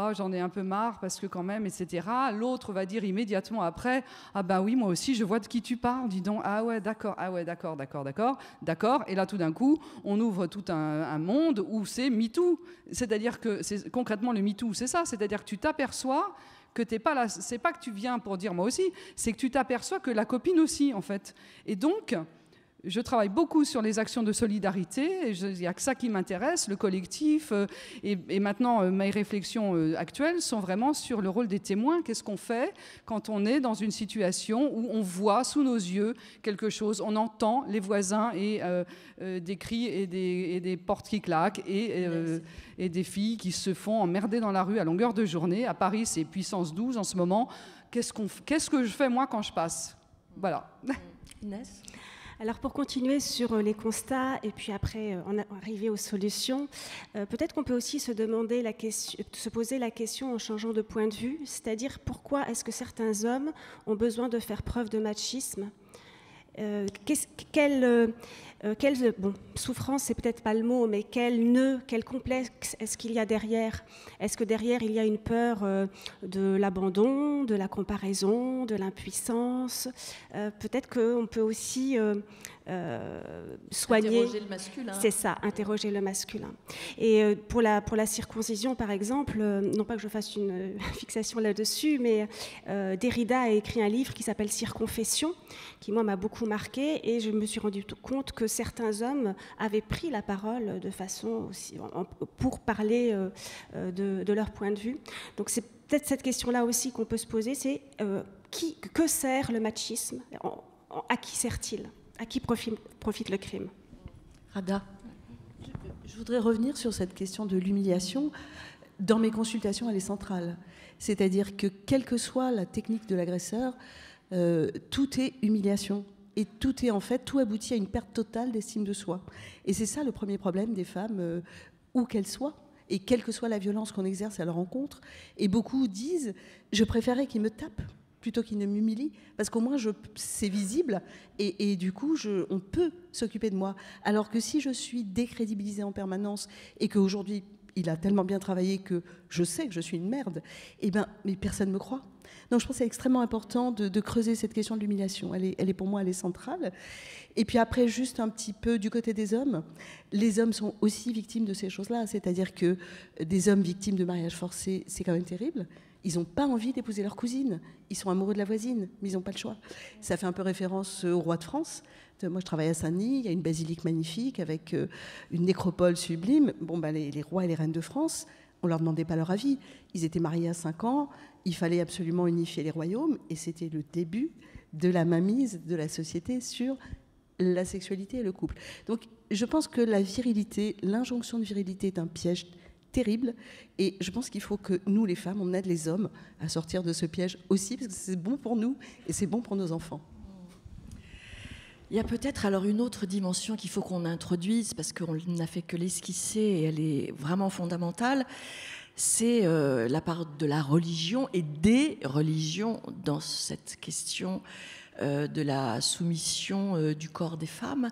[SPEAKER 6] Ah, j'en ai un peu marre parce que quand même, etc. L'autre va dire immédiatement après, ah ben oui, moi aussi, je vois de qui tu parles, dis donc, ah ouais, d'accord. Et là, tout d'un coup, on ouvre tout un monde où c'est MeToo. C'est-à-dire que, concrètement, le MeToo, c'est ça. C'est-à-dire que tu t'aperçois que t'es pas là, c'est pas que tu viens pour dire moi aussi, c'est que tu t'aperçois que la copine aussi, en fait. Et donc... Je travaille beaucoup sur les actions de solidarité, il n'y a que ça qui m'intéresse, le collectif, et maintenant mes réflexions actuelles sont vraiment sur le rôle des témoins. Qu'est-ce qu'on fait quand on est dans une situation où on voit sous nos yeux quelque chose, on entend les voisins et des cris et des portes qui claquent et des filles qui se font emmerder dans la rue à longueur de journée. À Paris, c'est puissance 12 en ce moment. Qu'est-ce que je fais moi quand je passe? Voilà.
[SPEAKER 1] Inès ?
[SPEAKER 4] Alors pour continuer sur les constats et puis après arriver aux solutions, peut-être qu'on peut aussi se poser la question en changeant de point de vue, c'est-à-dire pourquoi est-ce que certains hommes ont besoin de faire preuve de machisme ? Souffrance, c'est peut-être pas le mot, mais quel nœud, quel complexe est-ce qu'il y a derrière ? Est-ce que derrière, il y a une peur de l'abandon, de la comparaison, de l'impuissance ? Peut-être qu'on peut aussi soigner...
[SPEAKER 1] Interroger le masculin.
[SPEAKER 4] C'est ça, interroger le masculin. Et pour la circoncision, par exemple, non pas que je fasse une fixation là-dessus, mais Derrida a écrit un livre qui s'appelle Circonfession, qui, moi, m'a beaucoup marqué, et je me suis rendu compte que certains hommes avaient pris la parole de façon aussi, pour parler de leur point de vue. Donc c'est peut-être cette question-là aussi qu'on peut se poser, c'est que sert le machisme ? À qui sert-il ? À qui profite le crime ?
[SPEAKER 1] Rada ?
[SPEAKER 5] Je voudrais revenir sur cette question de l'humiliation. Dans mes consultations, elle est centrale. C'est-à-dire que quelle que soit la technique de l'agresseur, tout est humiliation. Et tout aboutit à une perte totale d'estime de soi. Et c'est ça le premier problème des femmes, où qu'elles soient, et quelle que soit la violence qu'on exerce à leur encontre. Et beaucoup disent, je préférais qu'ils me tapent plutôt qu'ils ne m'humilient, parce qu'au moins c'est visible, et du coup on peut s'occuper de moi. Alors que si je suis décrédibilisée en permanence, et qu'aujourd'hui il a tellement bien travaillé que je sais que je suis une merde, mais personne ne me croit. Donc je pense que c'est extrêmement important de creuser cette question de l'humiliation. Elle est pour moi, elle est centrale. Et puis après, juste un petit peu du côté des hommes, les hommes sont aussi victimes de ces choses-là. C'est-à-dire que des hommes victimes de mariage forcé, c'est quand même terrible. ils n'ont pas envie d'épouser leur cousine. Ils sont amoureux de la voisine, mais ils n'ont pas le choix. Ça fait un peu référence au roi de France. Moi, je travaille à Saint-Denis, il y a une basilique magnifique avec une nécropole sublime. Bon, les rois et les reines de France, on ne leur demandait pas leur avis. Ils étaient mariés à 5 ans, il fallait absolument unifier les royaumes, et c'était le début de la mainmise de la société sur la sexualité et le couple. Donc, je pense que la virilité, l'injonction de virilité est un piège terrible, et je pense qu'il faut que nous, les femmes, on aide les hommes à sortir de ce piège aussi, parce que c'est bon pour nous et c'est bon pour nos enfants.
[SPEAKER 1] Il y a peut-être alors une autre dimension qu'il faut qu'on introduise, parce qu'on n'a fait que l'esquisser et elle est vraiment fondamentale, c'est la part de la religion et des religions dans cette question de la soumission du corps des femmes.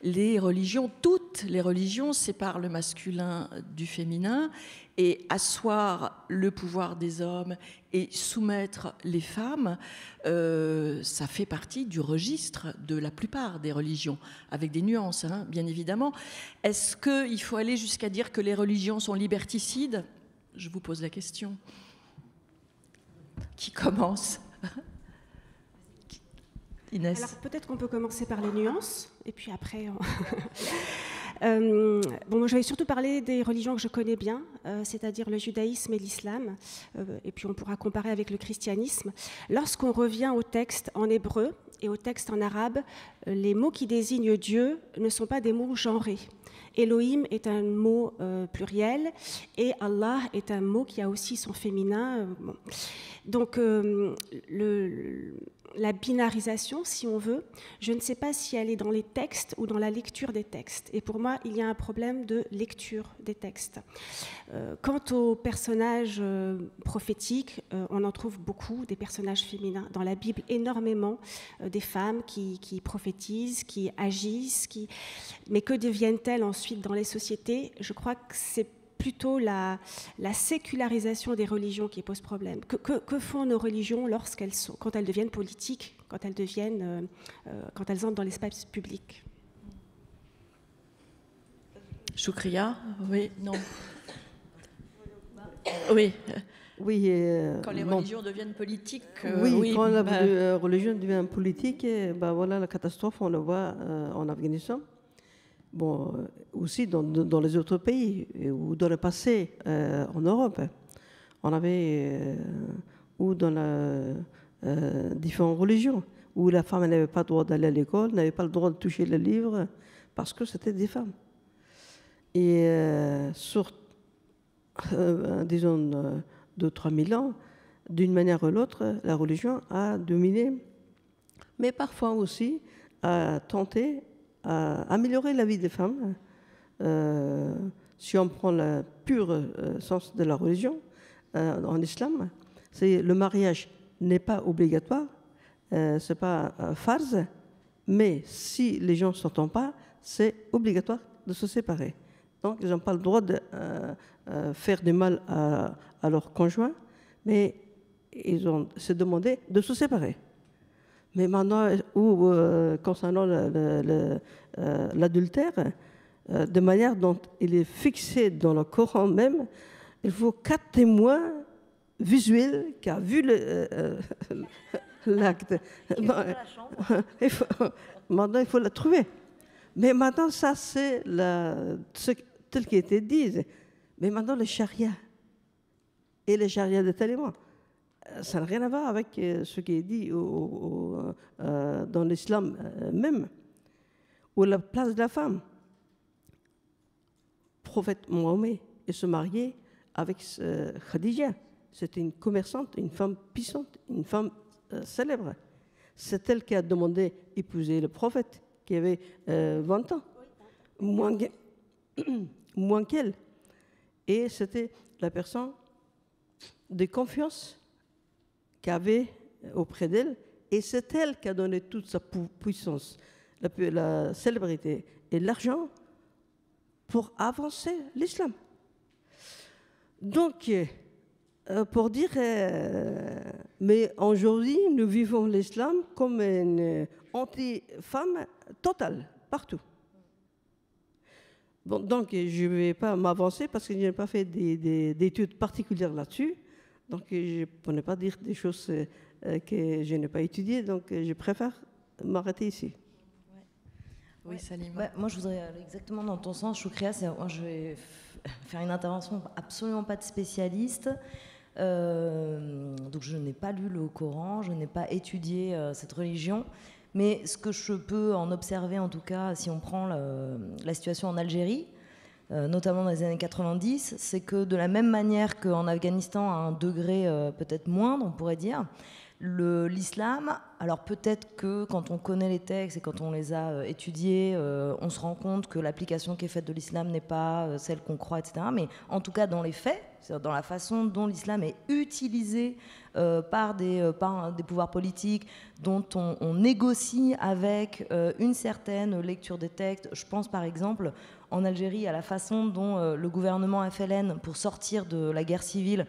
[SPEAKER 1] Les religions, toutes les religions séparent le masculin du féminin, et asseoir le pouvoir des hommes et soumettre les femmes, ça fait partie du registre de la plupart des religions, avec des nuances, hein, bien évidemment. Est-ce qu'il faut aller jusqu'à dire que les religions sont liberticides ? Je vous pose la question. Qui commence ? Inès.
[SPEAKER 4] Alors peut-être qu'on peut commencer par les nuances, et puis après... Moi, je vais surtout parler des religions que je connais bien, c'est-à-dire le judaïsme et l'islam, et puis on pourra comparer avec le christianisme. Lorsqu'on revient au texte en hébreu et au texte en arabe, les mots qui désignent Dieu ne sont pas des mots genrés. Elohim est un mot pluriel, et Allah est un mot qui a aussi son féminin. Bon. Donc, la binarisation, si on veut, je ne sais pas si elle est dans les textes ou dans la lecture des textes. Et pour moi, il y a un problème de lecture des textes. Quant aux personnages prophétiques, on en trouve beaucoup, des personnages féminins. Dans la Bible, énormément des femmes qui prophétisent, qui agissent, mais que deviennent-elles ensuite dans les sociétés ? Je crois que c'est plutôt la sécularisation des religions qui pose problème. Que font nos religions quand elles deviennent politiques, quand elles entrent dans l'espace public ?
[SPEAKER 1] Choukria ? Oui, non. Oui.
[SPEAKER 7] Oui.
[SPEAKER 1] Quand les religions deviennent politiques.
[SPEAKER 7] Oui, quand la religion devient politique, voilà, la catastrophe, on le voit en Afghanistan. Bon, aussi dans les autres pays, ou dans le passé, en Europe. On avait, ou dans différentes religions, où la femme n'avait pas le droit d'aller à l'école, n'avait pas le droit de toucher les livres, parce que c'était des femmes. Et disons, 2-3 000 ans, d'une manière ou l'autre, la religion a dominé, mais parfois aussi a tenté à améliorer la vie des femmes. Si on prend le pur sens de la religion, en islam, le mariage n'est pas obligatoire, c'est pas farz, mais si les gens ne s'entendent pas, c'est obligatoire de se séparer. Donc, ils n'ont pas le droit de faire du mal à leur conjoint, mais ils ont se demandé de se séparer. Mais maintenant, concernant l'adultère, de manière dont il est fixé dans le Coran même, il faut 4 témoins visuels qui ont vu l'acte. Maintenant, il faut la trouver. Mais maintenant, ça, c'est tel qui était dit. Mais maintenant, le charia et le charia de Taliban, ça n'a rien à voir avec ce qui est dit dans l'islam même, où la place de la femme. Le prophète Mohammed est se marié avec Khadija. C'était une commerçante, une femme puissante, une femme célèbre. C'est elle qui a demandé d'épouser le prophète, qui avait 20 ans, moins qu'elle. Et c'était la personne de confiance qu'elle avait auprès d'elle, et c'est elle qui a donné toute sa puissance, la célébrité et l'argent pour avancer l'islam. Donc, pour dire, mais aujourd'hui, nous vivons l'islam comme une anti-femme totale, partout. Bon, donc, je ne vais pas m'avancer parce que je n'ai pas fait d'études particulières là-dessus. Donc, pour ne pas dire des choses que je n'ai pas étudiées, donc je préfère m'arrêter ici.
[SPEAKER 1] Oui, Salima.
[SPEAKER 2] Ouais, moi, je voudrais aller exactement dans ton sens, Choukria. Moi, je vais faire une intervention absolument pas de spécialiste. Donc, je n'ai pas lu le Coran, je n'ai pas étudié cette religion. Mais ce que je peux en observer, en tout cas, si on prend la situation en Algérie, notamment dans les années 90, c'est que de la même manière qu'en Afghanistan, à un degré peut-être moindre, on pourrait dire, l'islam, alors peut-être que quand on connaît les textes et quand on les a étudiés, on se rend compte que l'application qui est faite de l'islam n'est pas celle qu'on croit, etc. Mais en tout cas, dans les faits, c'est-à-dire dans la façon dont l'islam est utilisé par des pouvoirs politiques, dont on négocie avec une certaine lecture des textes. Je pense par exemple en Algérie à la façon dont le gouvernement FLN, pour sortir de la guerre civile,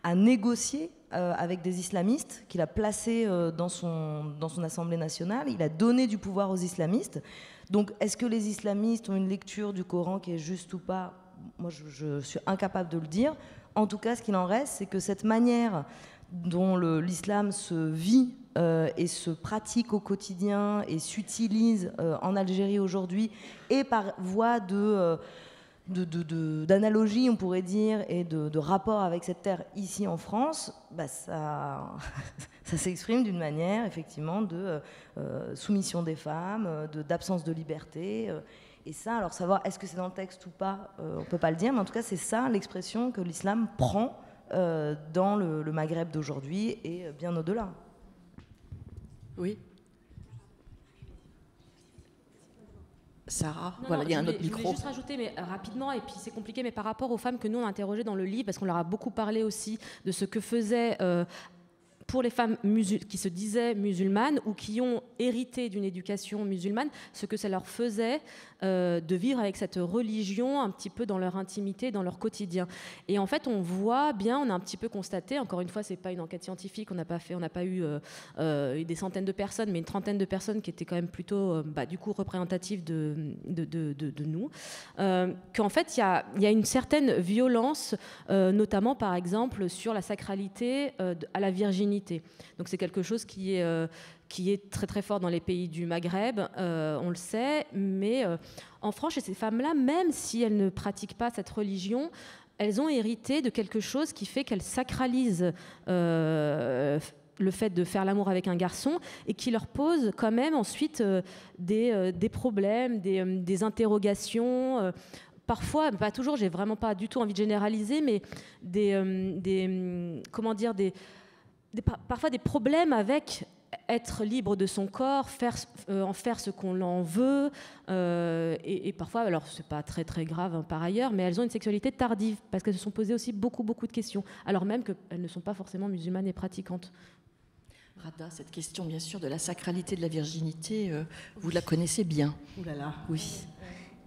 [SPEAKER 2] a négocié avec des islamistes qu'il a placés dans son Assemblée nationale. Il a donné du pouvoir aux islamistes. Donc, est-ce que les islamistes ont une lecture du Coran qui est juste ou pas? Moi, je suis incapable de le dire. En tout cas, ce qu'il en reste, c'est que cette manière dont l'islam se vit et se pratique au quotidien et s'utilise en Algérie aujourd'hui, et par voie d'analogie, on pourrait dire, et de rapport avec cette terre ici en France, bah ça s'exprime d'une manière, effectivement, de soumission des femmes, d'absence de liberté. Et ça, alors savoir est-ce que c'est dans le texte ou pas, on ne peut pas le dire, mais en tout cas, c'est ça l'expression que l'islam prend dans le Maghreb d'aujourd'hui et bien au-delà.
[SPEAKER 1] Oui. Sarah,
[SPEAKER 3] Non,
[SPEAKER 1] voilà, il y a un autre
[SPEAKER 3] je
[SPEAKER 1] micro.
[SPEAKER 3] voulais juste rajouter, mais rapidement, et puis c'est compliqué, mais par rapport aux femmes que nous on a interrogées dans le livre, parce qu'on leur a beaucoup parlé aussi de ce que faisaient pour les femmes qui se disaient musulmanes ou qui ont hérité d'une éducation musulmane, ce que ça leur faisait de vivre avec cette religion un petit peu dans leur intimité, dans leur quotidien. Et en fait, on voit bien, on a un petit peu constaté, encore une fois, c'est pas une enquête scientifique, on n'a pas eu des centaines de personnes, mais une trentaine de personnes qui étaient quand même plutôt, du coup, représentatives de nous, qu'en fait, il y a une certaine violence, notamment, par exemple, sur la sacralité à la virginité. Donc c'est quelque chose qui est très très fort dans les pays du Maghreb, on le sait, mais en France, chez ces femmes-là, même si elles ne pratiquent pas cette religion, elles ont hérité de quelque chose qui fait qu'elles sacralisent le fait de faire l'amour avec un garçon et qui leur pose quand même ensuite des problèmes, des interrogations. Parfois, pas toujours, j'ai vraiment pas du tout envie de généraliser, mais parfois des problèmes avec être libre de son corps, en faire ce qu'on en veut, et parfois, alors c'est pas très très grave hein, par ailleurs, mais elles ont une sexualité tardive parce qu'elles se sont posées aussi beaucoup de questions, alors même qu'elles ne sont pas forcément musulmanes et pratiquantes.
[SPEAKER 1] Rada, cette question bien sûr de la sacralité de la virginité, vous la connaissez bien.
[SPEAKER 5] Ouh là là.
[SPEAKER 1] Oui.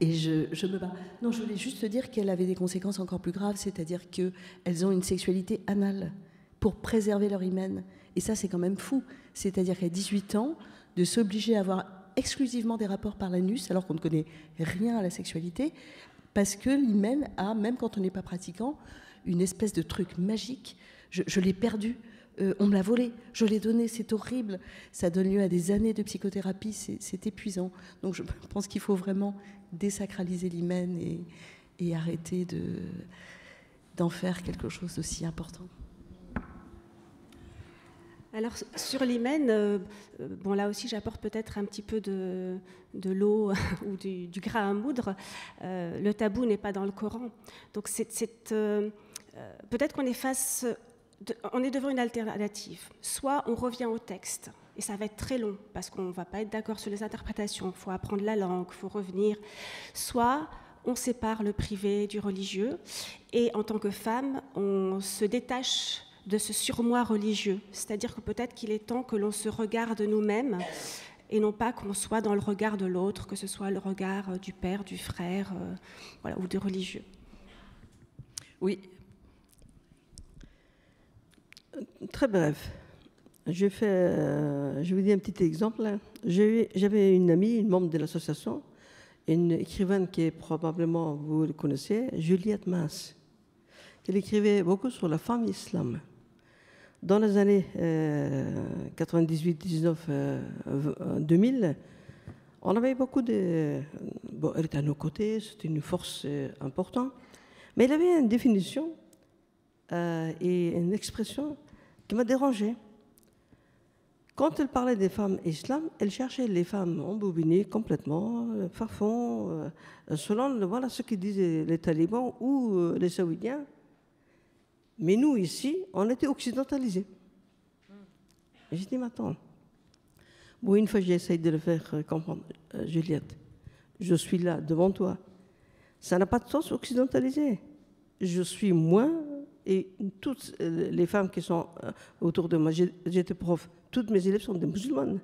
[SPEAKER 5] Et je me bats. Non, je voulais juste dire qu'elle avait des conséquences encore plus graves, c'est-à-dire qu'elles ont une sexualité anale pour préserver leur hymen. Et ça, c'est quand même fou. C'est-à-dire qu'à 18 ans, de s'obliger à avoir exclusivement des rapports par l'anus, alors qu'on ne connaît rien à la sexualité, parce que l'hymen a, même quand on n'est pas pratiquant, une espèce de truc magique. Je l'ai perdu. On me l'a volé, je l'ai donné, c'est horrible. Ça donne lieu à des années de psychothérapie, c'est épuisant. Donc je pense qu'il faut vraiment désacraliser l'hymen et arrêter d'en faire quelque chose d'aussi important.
[SPEAKER 4] Alors sur l'hymen, bon là aussi j'apporte peut-être un petit peu de l'eau ou du grain à moudre. Le tabou n'est pas dans le Coran. Donc peut-être qu'on est on est devant une alternative. Soit on revient au texte, et ça va être très long, parce qu'on ne va pas être d'accord sur les interprétations, il faut apprendre la langue, il faut revenir. Soit on sépare le privé du religieux, et en tant que femme, on se détache de ce surmoi religieux. C'est-à-dire que peut-être qu'il est temps que l'on se regarde nous-mêmes, et non pas qu'on soit dans le regard de l'autre, que ce soit le regard du père, du frère, ou du religieux.
[SPEAKER 1] Oui.
[SPEAKER 7] Très bref. Je vous dis un petit exemple. J'avais une amie, une membre de l'association, une écrivaine qui est probablement, vous le connaissez, Juliette Masse. Elle écrivait beaucoup sur la femme islam. Dans les années 98, 19, 2000, on avait beaucoup de... Bon, elle était à nos côtés, c'était une force importante, mais il y avait une définition et une expression qui m'a dérangée. Quand elle parlait des femmes islam, elle cherchait les femmes embobinées complètement, farfond, selon voilà, ce que disaient les talibans ou les saoudiens. Mais nous, ici, on était occidentalisés. Et j'ai dit, mais attends. Bon, une fois, j'ai essayé de le faire comprendre. Juliette, je suis là, devant toi. Ça n'a pas de sens occidentalisé. Je suis moi et toutes les femmes qui sont autour de moi. J'étais prof. Toutes mes élèves sont des musulmanes.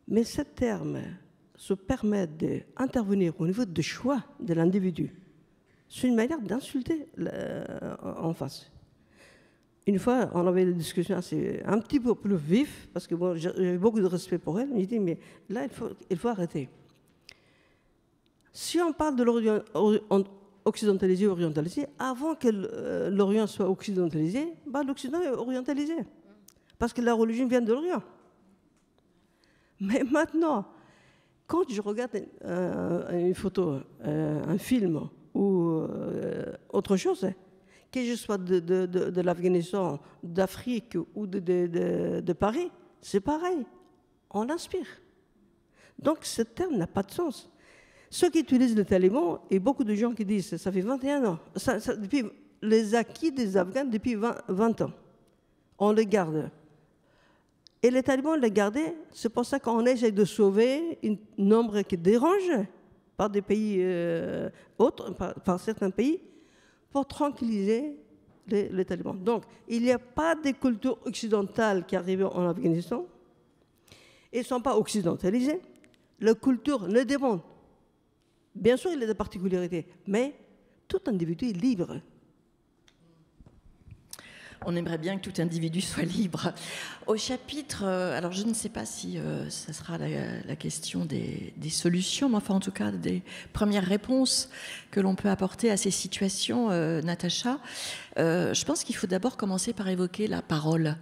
[SPEAKER 7] Mais ce terme se permet d'intervenir au niveau du choix de l'individu. C'est une manière d'insulter en face. Une fois, on avait des discussions un petit peu plus vives, parce que bon, j'avais beaucoup de respect pour elle. Je me dis, mais là, il faut arrêter. Si on parle de l'Orient occidentalisé ou orientalisé, avant que l'Orient soit occidentalisé, bah, l'Occident est orientalisé. Parce que la religion vient de l'Orient. Mais maintenant, quand je regarde une photo, un film ou autre chose, que je sois de l'Afghanistan, d'Afrique ou de Paris, c'est pareil. On inspire. Donc ce terme n'a pas de sens. Ceux qui utilisent le taliban, et beaucoup de gens qui disent, ça fait 21 ans, depuis les acquis des Afghans depuis 20 ans, on les garde. Et les talibans les gardaient, c'est pour ça qu'on essaie de sauver un nombre qui dérange par des pays autres, par certains pays, pour tranquilliser les talibans. Donc, il n'y a pas de culture occidentale qui arrive en Afghanistan. Ils ne sont pas occidentalisés. La culture ne dépend. Bien sûr, il y a des particularités, mais tout individu est libre.
[SPEAKER 1] On aimerait bien que tout individu soit libre. Au chapitre, alors je ne sais pas si ça sera la question des solutions, mais enfin en tout cas des premières réponses que l'on peut apporter à ces situations, Natacha. Je pense qu'il faut d'abord commencer par évoquer la parole.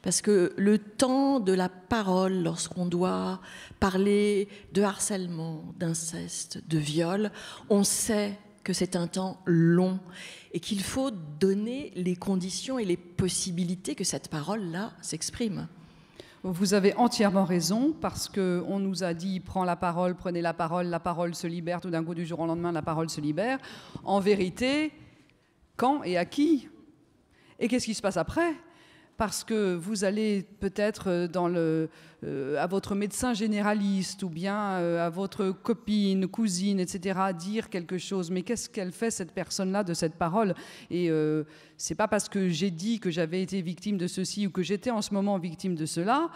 [SPEAKER 1] Parce que le temps de la parole, lorsqu'on doit parler de harcèlement, d'inceste, de viol, on sait que c'est un temps long et qu'il faut donner les conditions et les possibilités que cette parole-là s'exprime.
[SPEAKER 6] Vous avez entièrement raison, parce qu'on nous a dit « prends la parole, prenez la parole se libère », tout d'un coup, du jour au lendemain, la parole se libère. En vérité, quand et à qui? Et qu'est-ce qui se passe après? Parce que vous allez peut-être à votre médecin généraliste ou bien à votre copine, cousine, etc., dire quelque chose. Mais qu'est-ce qu'elle fait, cette personne-là, de cette parole? Et c'est pas parce que j'ai dit que j'avais été victime de ceci ou que j'étais en ce moment victime de cela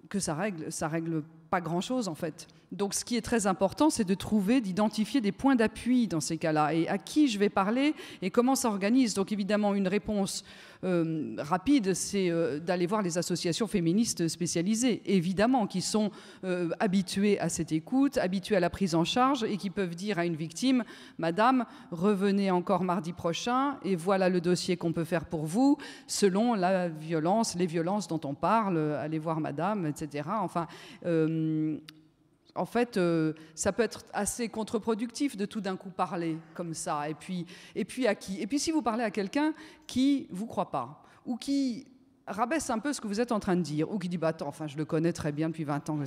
[SPEAKER 6] que ça règle pas grand-chose, en fait. Donc, ce qui est très important, c'est de trouver, d'identifier des points d'appui dans ces cas-là, et à qui je vais parler et comment ça s'organise. Donc, évidemment, une réponse rapide, c'est d'aller voir les associations féministes spécialisées, évidemment, qui sont habituées à cette écoute, habituées à la prise en charge, et qui peuvent dire à une victime, « Madame, revenez encore mardi prochain, et voilà le dossier qu'on peut faire pour vous, selon la violence, les violences dont on parle, allez voir madame, etc. » Enfin, en fait, ça peut être assez contre-productif de tout d'un coup parler comme ça. Et puis à qui? Et puis si vous parlez à quelqu'un qui ne vous croit pas, ou qui rabaisse un peu ce que vous êtes en train de dire, ou qui dit bah, « attends, enfin, je le connais très bien depuis 20 ans »,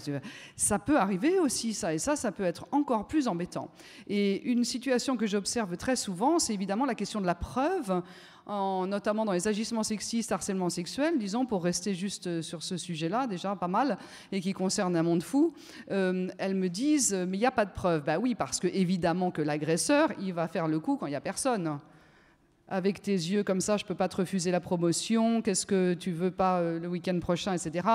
[SPEAKER 6] ça peut arriver aussi, ça. Et ça peut être encore plus embêtant. Et une situation que j'observe très souvent, c'est évidemment la question de la preuve, notamment dans les agissements sexistes, harcèlement sexuel, disons, pour rester juste sur ce sujet-là, déjà pas mal, et qui concerne un monde fou. Elles me disent, mais il n'y a pas de preuve. Ben oui, parce que évidemment que l'agresseur, il va faire le coup quand il n'y a personne. Avec tes yeux comme ça, je ne peux pas te refuser la promotion, qu'est-ce que tu veux pas le week-end prochain, etc.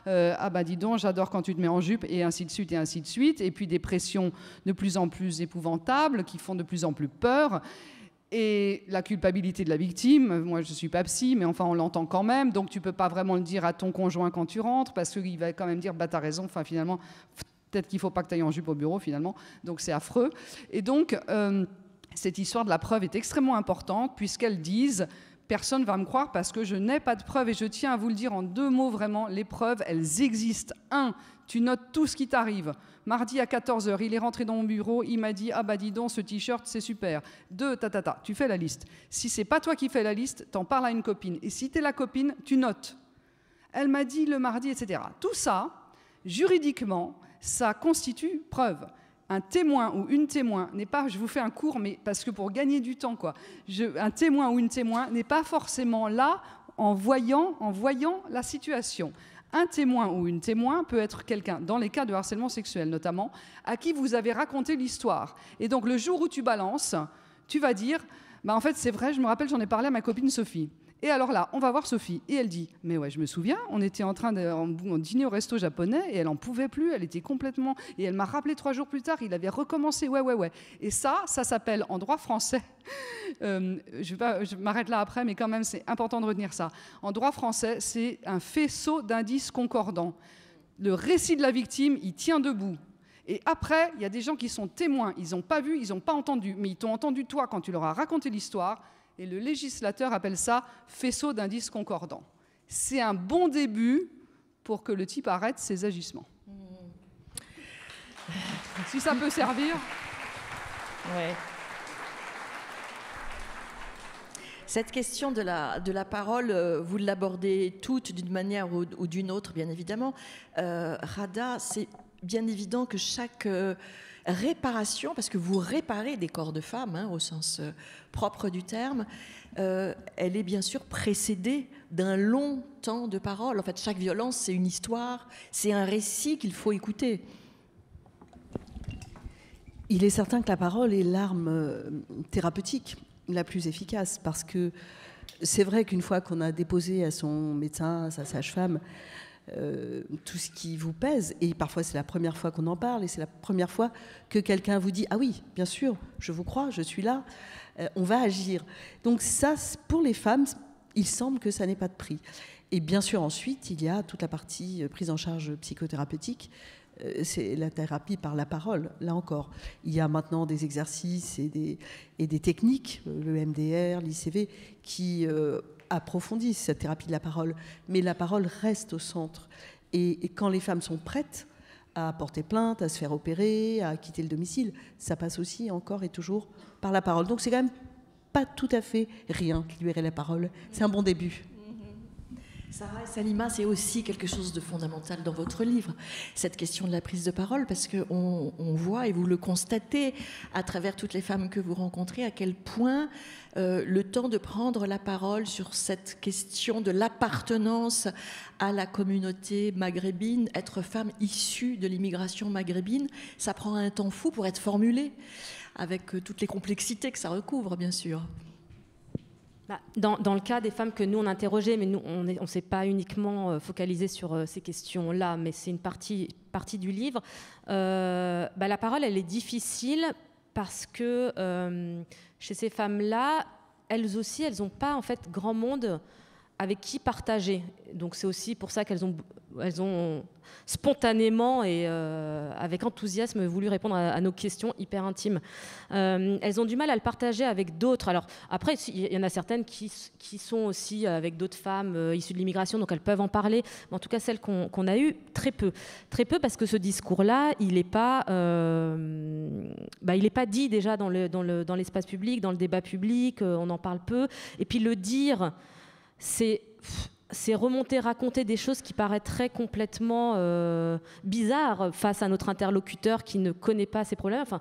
[SPEAKER 6] Ah bah dis donc, j'adore quand tu te mets en jupe, et ainsi de suite, et ainsi de suite. Et puis des pressions de plus en plus épouvantables, qui font de plus en plus peur. Et la culpabilité de la victime, moi je ne suis pas psy, mais enfin on l'entend quand même, donc tu ne peux pas vraiment le dire à ton conjoint quand tu rentres, parce qu'il va quand même dire, bah t'as raison, enfin finalement, peut-être qu'il ne faut pas que tu ailles en jupe au bureau finalement, donc c'est affreux. Et donc, cette histoire de la preuve est extrêmement importante, puisqu'elles disent, Personne ne va me croire parce que je n'ai pas de preuves et je tiens à vous le dire en 2 mots vraiment, les preuves, elles existent. 1, tu notes tout ce qui t'arrive. Mardi à 14h, il est rentré dans mon bureau, il m'a dit « Ah bah dis donc, ce t-shirt, c'est super. » 2, tu fais la liste. Si c'est pas toi qui fais la liste, t'en parles à une copine. Et si t'es la copine, tu notes. Elle m'a dit le mardi, etc. Tout ça, juridiquement, ça constitue preuve. Un témoin ou une témoin n'est pas, je vous fais un cours, mais parce que pour gagner du temps, quoi. Un témoin ou une témoin n'est pas forcément là en voyant la situation. Un témoin ou une témoin peut être quelqu'un, dans les cas de harcèlement sexuel notamment, à qui vous avez raconté l'histoire. Et donc le jour où tu balances, tu vas dire, bah en fait c'est vrai, je me rappelle, j'en ai parlé à ma copine Sophie. Et alors là, on va voir Sophie. Et elle dit, mais ouais, je me souviens, on était en train de dîner au resto japonais et elle n'en pouvait plus, elle était complètement... Et elle m'a rappelé 3 jours plus tard, il avait recommencé, ouais. Et ça s'appelle en droit français, je m'arrête là après, mais quand même, c'est important de retenir ça. En droit français, c'est un faisceau d'indices concordants. Le récit de la victime, il tient debout. Et après, il y a des gens qui sont témoins, ils n'ont pas vu, ils n'ont pas entendu, mais ils t'ont entendu toi quand tu leur as raconté l'histoire. Et le législateur appelle ça faisceau d'indices concordants. C'est un bon début pour que le type arrête ses agissements. Si ça peut servir.
[SPEAKER 1] Ouais. Cette question de la parole, vous l'abordez toutes d'une manière ou d'une autre, bien évidemment. Radha, c'est bien évident que chaque réparation, parce que vous réparez des corps de femmes, hein, au sens propre du terme, elle est bien sûr précédée d'un long temps de parole. En fait, chaque violence, c'est une histoire, c'est un récit qu'il faut écouter.
[SPEAKER 5] Il est certain que la parole est l'arme thérapeutique la plus efficace, parce que c'est vrai qu'une fois qu'on a déposé à son médecin, à sa sage-femme, tout ce qui vous pèse, et parfois c'est la première fois qu'on en parle, et c'est la première fois que quelqu'un vous dit « Ah oui, bien sûr, je vous crois, je suis là, on va agir ». Donc ça, pour les femmes, il semble que ça n'ait pas de prix. Et bien sûr, ensuite, il y a toute la partie prise en charge psychothérapeutique, c'est la thérapie par la parole, là encore. Il y a maintenant des exercices et des techniques, le MDR, l'ICV, qui approfondissent cette thérapie de la parole. Mais la parole reste au centre. Et quand les femmes sont prêtes à porter plainte, à se faire opérer, à quitter le domicile, ça passe aussi encore et toujours par la parole. Donc c'est quand même pas tout à fait rien, libérer la parole. C'est un bon début.
[SPEAKER 1] Sarah et Salima, c'est aussi quelque chose de fondamental dans votre livre, cette question de la prise de parole, parce qu'on voit, et vous le constatez à travers toutes les femmes que vous rencontrez, à quel point le temps de prendre la parole sur cette question de l'appartenance à la communauté maghrébine, être femme issue de l'immigration maghrébine, ça prend un temps fou pour être formulé, avec toutes les complexités que ça recouvre, bien sûr.
[SPEAKER 3] Dans le cas des femmes que nous on interrogeait, mais nous on ne s'est pas uniquement focalisé sur ces questions-là, mais c'est une partie du livre. La parole, elle est difficile parce que chez ces femmes-là, elles aussi, elles n'ont pas en fait grand monde avec qui partager. Donc c'est aussi pour ça qu'elles ont spontanément et avec enthousiasme voulu répondre à nos questions hyper intimes. Elles ont du mal à le partager avec d'autres. Alors après, il y en a certaines qui sont aussi avec d'autres femmes issues de l'immigration, donc elles peuvent en parler. Mais en tout cas, celles qu'on a eues, très peu. Très peu parce que ce discours-là, il n'est pas dit déjà dans l'espace public, dans le débat public, on en parle peu. Et puis le dire, c'est remonter, raconter des choses qui paraîtraient complètement bizarres face à notre interlocuteur qui ne connaît pas ces problèmes. Enfin,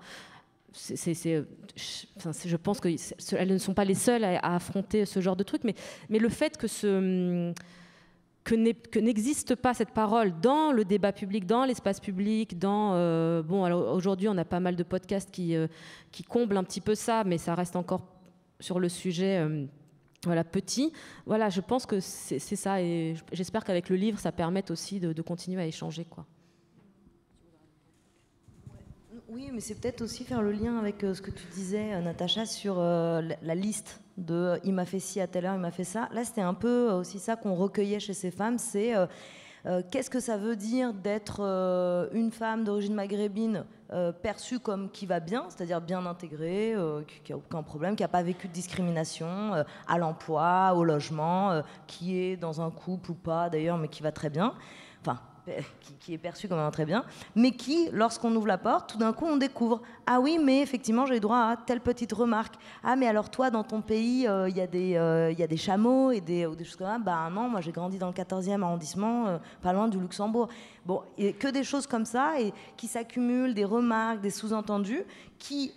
[SPEAKER 3] je pense qu'elles ne sont pas les seules à affronter ce genre de truc, mais le fait que n'existe pas cette parole dans le débat public, dans l'espace public, alors aujourd'hui on a pas mal de podcasts qui comblent un petit peu ça, mais ça reste encore sur le sujet petit. Voilà, je pense que c'est ça, et j'espère qu'avec le livre, ça permette aussi de continuer à échanger, quoi.
[SPEAKER 2] Oui, mais c'est peut-être aussi faire le lien avec ce que tu disais, Natacha, sur la liste de « il m'a fait ci à telle heure, il m'a fait ça ». Là, c'était un peu aussi ça qu'on recueillait chez ces femmes, c'est Qu'est-ce que ça veut dire d'être une femme d'origine maghrébine perçue comme qui va bien, c'est-à-dire bien intégrée, qui n'a aucun problème, qui n'a pas vécu de discrimination à l'emploi, au logement, qui est dans un couple ou pas d'ailleurs, mais qui va très bien. Enfin, qui est perçu comme un très bien, mais qui, lorsqu'on ouvre la porte, tout d'un coup, on découvre « Ah oui, mais effectivement, j'ai droit à telle petite remarque. Ah, mais alors toi, dans ton pays, il y a des chameaux et des choses comme ça. Bah non, moi, j'ai grandi dans le 14e arrondissement, pas loin du Luxembourg. » Bon, et que des choses comme ça, et qui s'accumulent, des remarques, des sous-entendus, qui...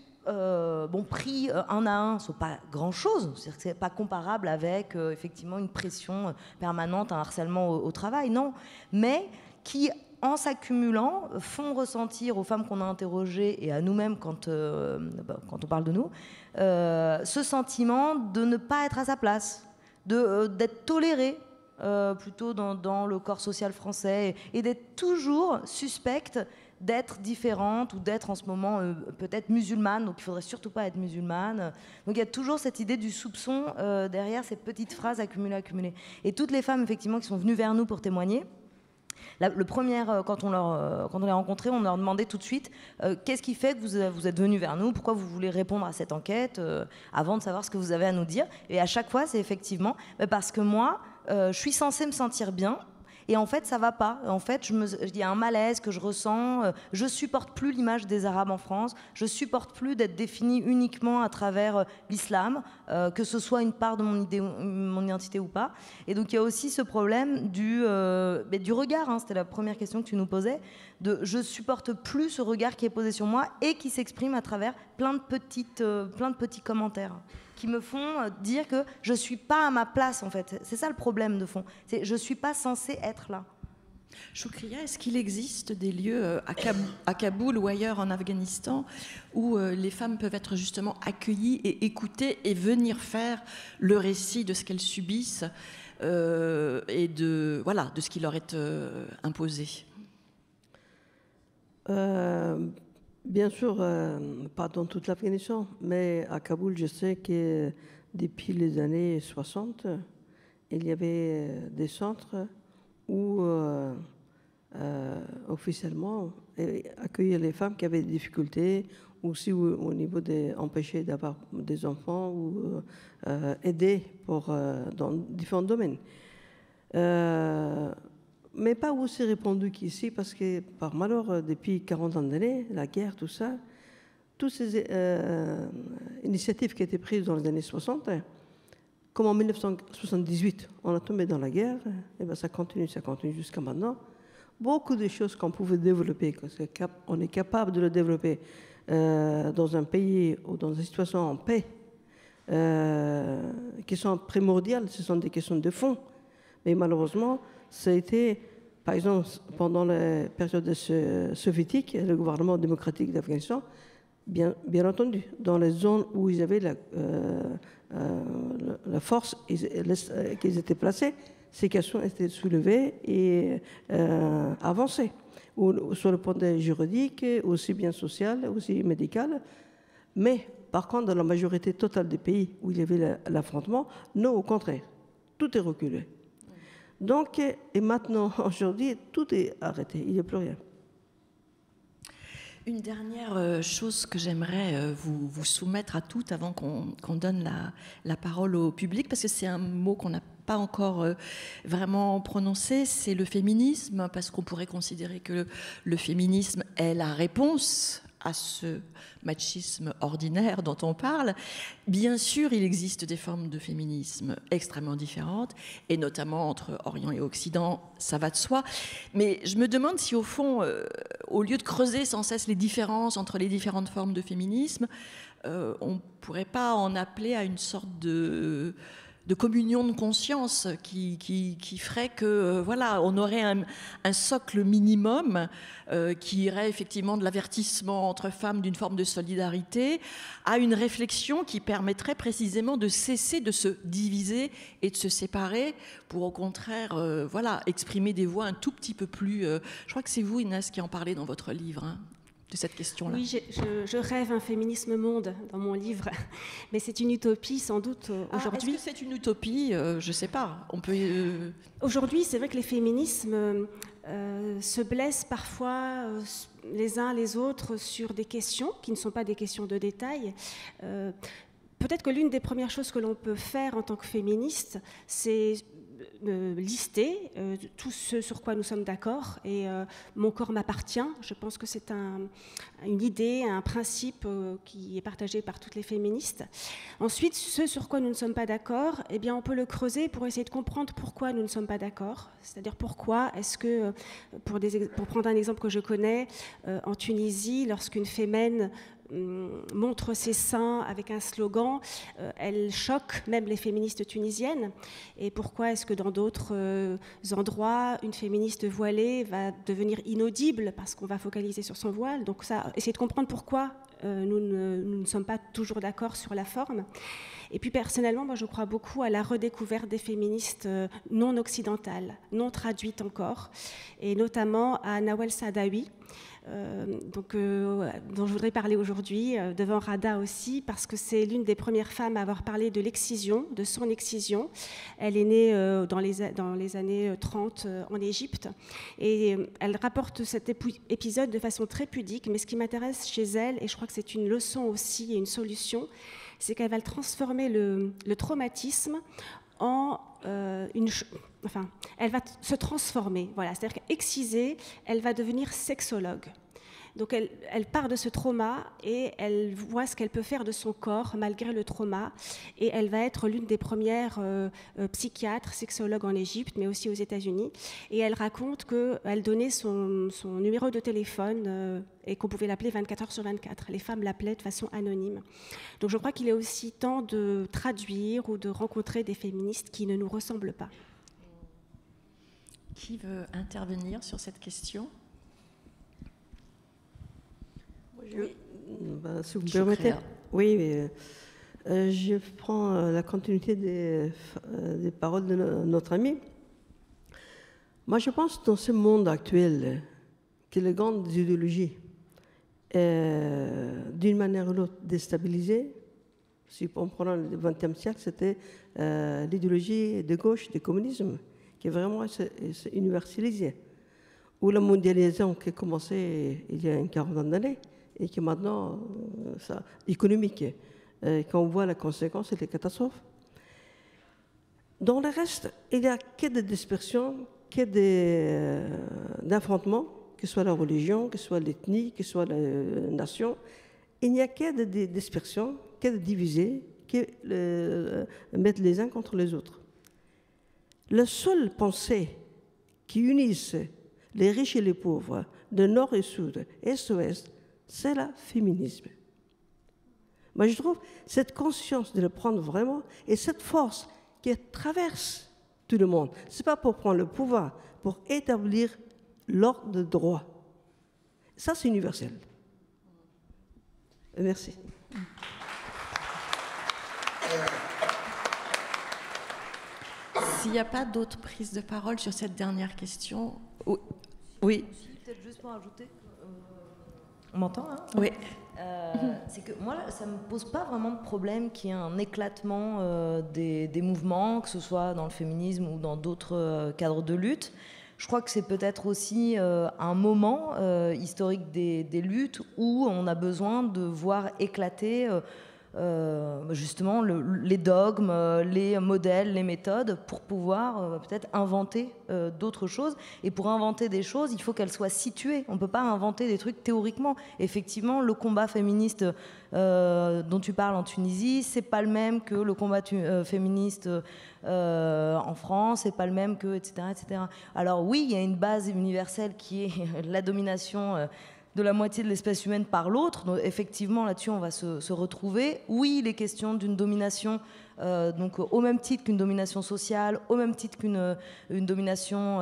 [SPEAKER 2] pris un à un, ce n'est pas grand-chose, c'est-à-dire que ce n'est pas comparable avec effectivement une pression permanente, un harcèlement au travail, non, mais qui, en s'accumulant, font ressentir aux femmes qu'on a interrogées et à nous-mêmes quand on parle de nous, ce sentiment de ne pas être à sa place, d'être tolérée plutôt dans le corps social français et d'être toujours suspecte d'être différente ou d'être en ce moment peut-être musulmane, donc il ne faudrait surtout pas être musulmane. Donc il y a toujours cette idée du soupçon derrière ces petites phrases accumulées. Et toutes les femmes effectivement qui sont venues vers nous pour témoigner, le premier, quand on les rencontrait, on leur demandait tout de suite qu'est-ce qui fait que vous êtes venus vers nous, pourquoi vous voulez répondre à cette enquête avant de savoir ce que vous avez à nous dire. Et à chaque fois, c'est effectivement parce que moi, je suis censée me sentir bien. Et en fait, ça va pas. En fait, il y a un malaise que je ressens. Je supporte plus l'image des Arabes en France. Je supporte plus d'être définie uniquement à travers l'islam, que ce soit une part de mon identité ou pas. Et donc, il y a aussi ce problème du regard. Hein, c'était la première question que tu nous posais. Je supporte plus ce regard qui est posé sur moi et qui s'exprime à travers plein de petits commentaires qui me font dire que je ne suis pas à ma place, en fait. C'est ça le problème de fond. Je ne suis pas censée être là.
[SPEAKER 1] Choukria, est-ce qu'il existe des lieux à Kaboul ou ailleurs en Afghanistan où les femmes peuvent être justement accueillies et écoutées et venir faire le récit de ce qu'elles subissent et de ce qui leur est imposé?
[SPEAKER 7] Bien sûr, pas dans toute l'Afghanistan, mais à Kaboul, je sais que depuis les années 60, il y avait des centres où officiellement accueillir les femmes qui avaient des difficultés, aussi au niveau d'empêcher d'avoir des enfants ou aider dans différents domaines. Mais pas aussi répandu qu'ici, parce que par malheur, depuis 40 ans d'années, la guerre, tout ça, toutes ces initiatives qui étaient prises dans les années 60, comme en 1978, on a tombé dans la guerre, et bien ça continue jusqu'à maintenant. Beaucoup de choses qu'on pouvait développer, on est capable de le développer dans un pays ou dans une situation en paix, qui sont primordiales, ce sont des questions de fond. Mais malheureusement, ça a été, par exemple, pendant la période soviétique, le gouvernement démocratique d'Afghanistan, bien entendu, dans les zones où ils avaient la force qu'ils étaient placés, ces questions étaient soulevées et avancées, ou sur le point de vue juridique, aussi bien social, aussi médical. Mais par contre, dans la majorité totale des pays où il y avait l'affrontement, non, au contraire, tout est reculé. Donc, et maintenant, aujourd'hui, tout est arrêté, il n'y a plus rien.
[SPEAKER 1] Une dernière chose que j'aimerais vous soumettre à toutes avant qu'on donne la parole au public, parce que c'est un mot qu'on n'a pas encore vraiment prononcé, c'est le féminisme, parce qu'on pourrait considérer que le féminisme est la réponse à ce machisme ordinaire dont on parle. Bien sûr, il existe des formes de féminisme extrêmement différentes, et notamment entre Orient et Occident, ça va de soi. Mais je me demande si, au fond, au lieu de creuser sans cesse les différences entre les différentes formes de féminisme, on ne pourrait pas en appeler à une sorte de communion de conscience qui ferait que voilà, on aurait un socle minimum qui irait effectivement de l'avertissement entre femmes d'une forme de solidarité à une réflexion qui permettrait précisément de cesser de se diviser et de se séparer pour au contraire voilà, exprimer des voix un tout petit peu plus... je crois que c'est vous, Inès, qui en parlez dans votre livre, hein. de cette question-là.
[SPEAKER 4] Oui, je rêve un féminisme monde dans mon livre, mais c'est une utopie sans doute aujourd'hui.
[SPEAKER 1] Est-ce que c'est une utopie? Je ne sais pas. On peut.
[SPEAKER 4] Aujourd'hui, c'est vrai que les féminismes se blessent parfois les uns les autres sur des questions qui ne sont pas des questions de détail. Peut-être que l'une des premières choses que l'on peut faire en tant que féministe, c'est lister tout ce sur quoi nous sommes d'accord, et mon corps m'appartient. Je pense que c'est une idée, un principe qui est partagé par toutes les féministes. Ensuite, ce sur quoi nous ne sommes pas d'accord, eh bien, on peut le creuser pour essayer de comprendre pourquoi nous ne sommes pas d'accord. C'est-à-dire pourquoi est-ce que, pour prendre un exemple que je connais, en Tunisie, lorsqu'une fémène montre ses seins avec un slogan, elle choque même les féministes tunisiennes. Et pourquoi est-ce que dans d'autres endroits, une féministe voilée va devenir inaudible parce qu'on va focaliser sur son voile? Donc ça, essayer de comprendre pourquoi nous ne sommes pas toujours d'accord sur la forme. Et puis personnellement, moi je crois beaucoup à la redécouverte des féministes non occidentales, non traduites encore, et notamment à Nawal Saadawi, dont je voudrais parler aujourd'hui, devant Rada aussi, parce que c'est l'une des premières femmes à avoir parlé de l'excision, de son excision. Elle est née dans les années 30 en Égypte, et elle rapporte cet épisode de façon très pudique, mais ce qui m'intéresse chez elle, et je crois que c'est une leçon aussi et une solution, c'est qu'elle va transformer le traumatisme en elle va se transformer. Voilà, c'est-à-dire qu'excisée, elle va devenir sexologue. Donc elle part de ce trauma et elle voit ce qu'elle peut faire de son corps malgré le trauma, et elle va être l'une des premières psychiatres, sexologues en Égypte, mais aussi aux États-Unis. Et elle raconte qu'elle donnait son numéro de téléphone et qu'on pouvait l'appeler 24 heures sur 24. Les femmes l'appelaient de façon anonyme. Donc je crois qu'il est aussi temps de traduire ou de rencontrer des féministes qui ne nous ressemblent pas.
[SPEAKER 1] Qui veut intervenir sur cette question?
[SPEAKER 7] Oui. Si vous me permettez. Oui, je prends la continuité des paroles de notre ami. Moi, je pense dans ce monde actuel que les grandes idéologies, d'une manière ou l'autre, déstabilisées. Si on prend le XXe siècle, c'était l'idéologie de gauche, du communisme, qui vraiment s'est universalisée. Ou la mondialisation qui a commencé il y a une quarantaine d'années, et qui est maintenant économique. Quand on voit la conséquence, c'est les catastrophes. Dans le reste, il n'y a que de dispersion, que d'affrontements, que ce soit la religion, que ce soit l'ethnie, que ce soit la nation. Il n'y a que de dispersion, que de diviser, que mettre les uns contre les autres. La seule pensée qui unisse les riches et les pauvres, de nord et sud, est ouest, c'est le féminisme. Moi, je trouve cette conscience de le prendre vraiment, et cette force qui traverse tout le monde. Ce n'est pas pour prendre le pouvoir, pour établir l'ordre de droit. Ça, c'est universel. Merci.
[SPEAKER 1] S'il n'y a pas d'autres prises de parole sur cette dernière question... Oui.
[SPEAKER 2] Peut-être juste pour ajouter... On m'entend, hein?
[SPEAKER 1] Oui.
[SPEAKER 2] C'est que moi, ça ne me pose pas vraiment de problème qu'il y ait un éclatement des mouvements, que ce soit dans le féminisme ou dans d'autres cadres de lutte. Je crois que c'est peut-être aussi un moment historique des luttes où on a besoin de voir éclater justement les dogmes, les modèles, les méthodes, pour pouvoir peut-être inventer d'autres choses. Et pour inventer des choses, il faut qu'elles soient situées. On ne peut pas inventer des trucs théoriquement. Effectivement, le combat féministe dont tu parles en Tunisie, c'est pas le même que le combat féministe en France, c'est pas le même que, etc., etc. Alors oui, il y a une base universelle qui est la domination de la moitié de l'espèce humaine par l'autre. Donc, effectivement, là-dessus, on va se retrouver. Oui, il est question d'une domination, donc au même titre qu'une domination sociale, au même titre qu'une domination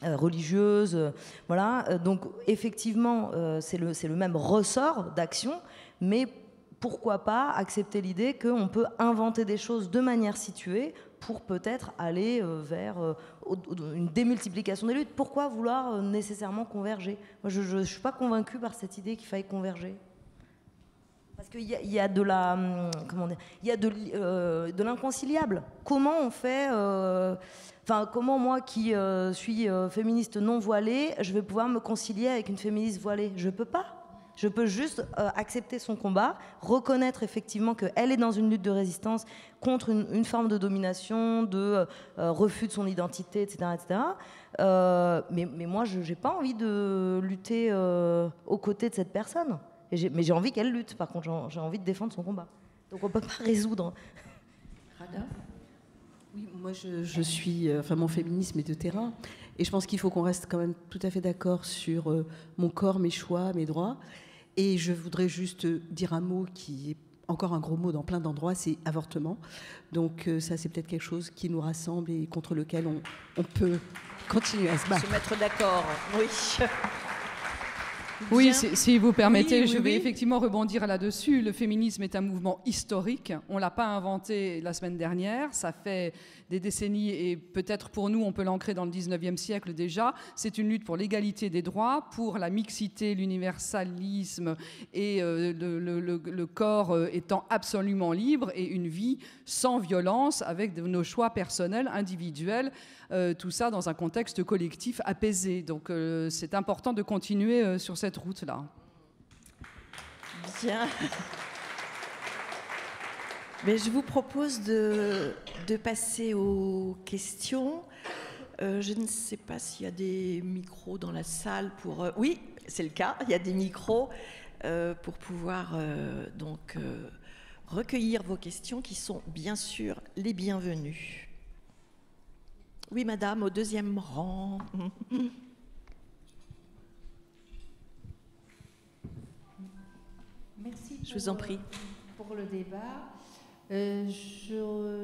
[SPEAKER 2] religieuse. Voilà. Donc, effectivement, c'est le même ressort d'action, mais pourquoi pas accepter l'idée qu'on peut inventer des choses de manière située pour peut-être aller vers une démultiplication des luttes. Pourquoi vouloir nécessairement converger? Moi, je ne suis pas convaincue par cette idée qu'il faille converger. Parce qu'il y a de la, comment dire, il y a de l'inconciliable. Comment on fait, comment moi qui suis féministe non voilée, je vais pouvoir me concilier avec une féministe voilée? Je peux pas. Je peux juste accepter son combat, reconnaître effectivement qu'elle est dans une lutte de résistance contre une forme de domination, de refus de son identité, etc., etc. Mais moi, je n'ai pas envie de lutter aux côtés de cette personne. Mais j'ai envie qu'elle lutte, par contre, j'ai envie de défendre son combat. Donc on ne peut pas résoudre.
[SPEAKER 1] Rada ?
[SPEAKER 5] Oui, moi je suis, mon féminisme est de terrain, et je pense qu'il faut qu'on reste quand même tout à fait d'accord sur mon corps, mes choix, mes droits. Et je voudrais juste dire un mot qui est encore un gros mot dans plein d'endroits, c'est avortement. Donc ça, c'est peut-être quelque chose qui nous rassemble et contre lequel on peut continuer à se battre.
[SPEAKER 1] Se mettre d'accord, oui.
[SPEAKER 6] Oui, si vous permettez,
[SPEAKER 1] oui,
[SPEAKER 6] je vais
[SPEAKER 1] oui.
[SPEAKER 6] effectivement rebondir là-dessus. Le féminisme est un mouvement historique. On ne l'a pas inventé la semaine dernière. Ça fait des décennies et peut-être pour nous, on peut l'ancrer dans le 19e siècle déjà. C'est une lutte pour l'égalité des droits, pour la mixité, l'universalisme et le corps étant absolument libre et une vie sans violence avec nos choix personnels, individuels. Tout ça dans un contexte collectif apaisé. Donc c'est important de continuer sur cette route-là.
[SPEAKER 1] Bien. Mais je vous propose de passer aux questions. Je ne sais pas s'il y a des micros dans la salle pour... Oui, c'est le cas, il y a des micros pour pouvoir recueillir vos questions qui sont bien sûr les bienvenues. Oui, madame, au deuxième rang.
[SPEAKER 8] Merci.
[SPEAKER 1] Je vous en prie.
[SPEAKER 8] Pour le débat.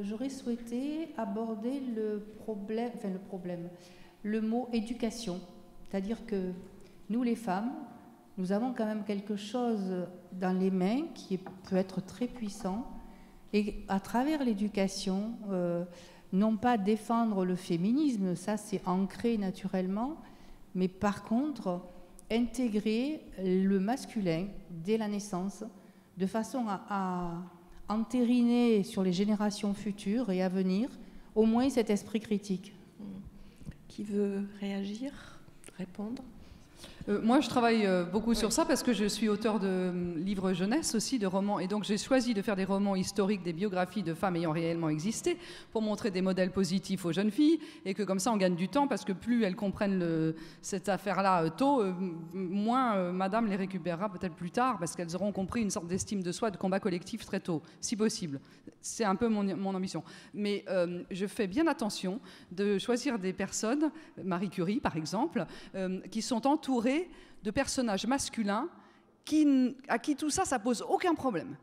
[SPEAKER 8] J'aurais souhaité aborder le mot éducation. C'est-à-dire que nous, les femmes, nous avons quand même quelque chose dans les mains qui peut être très puissant. Et à travers l'éducation, non pas défendre le féminisme, ça c'est ancré naturellement, mais par contre, intégrer le masculin dès la naissance, de façon à entériner sur les générations futures et à venir, au moins cet esprit critique.
[SPEAKER 1] Qui veut réagir, répondre ?
[SPEAKER 6] Moi, je travaille beaucoup sur ça parce que je suis auteur de livres jeunesse aussi, de romans. Et donc, j'ai choisi de faire des romans historiques, des biographies de femmes ayant réellement existé pour montrer des modèles positifs aux jeunes filles et que comme ça, on gagne du temps parce que plus elles comprennent cette affaire-là tôt, moins madame les récupérera peut-être plus tard parce qu'elles auront compris une sorte d'estime de soi, de combat collectif très tôt, si possible. C'est un peu mon ambition. Mais je fais bien attention de choisir des personnes, Marie Curie par exemple, qui sont entourées de personnages masculins à qui tout ça pose aucun problème.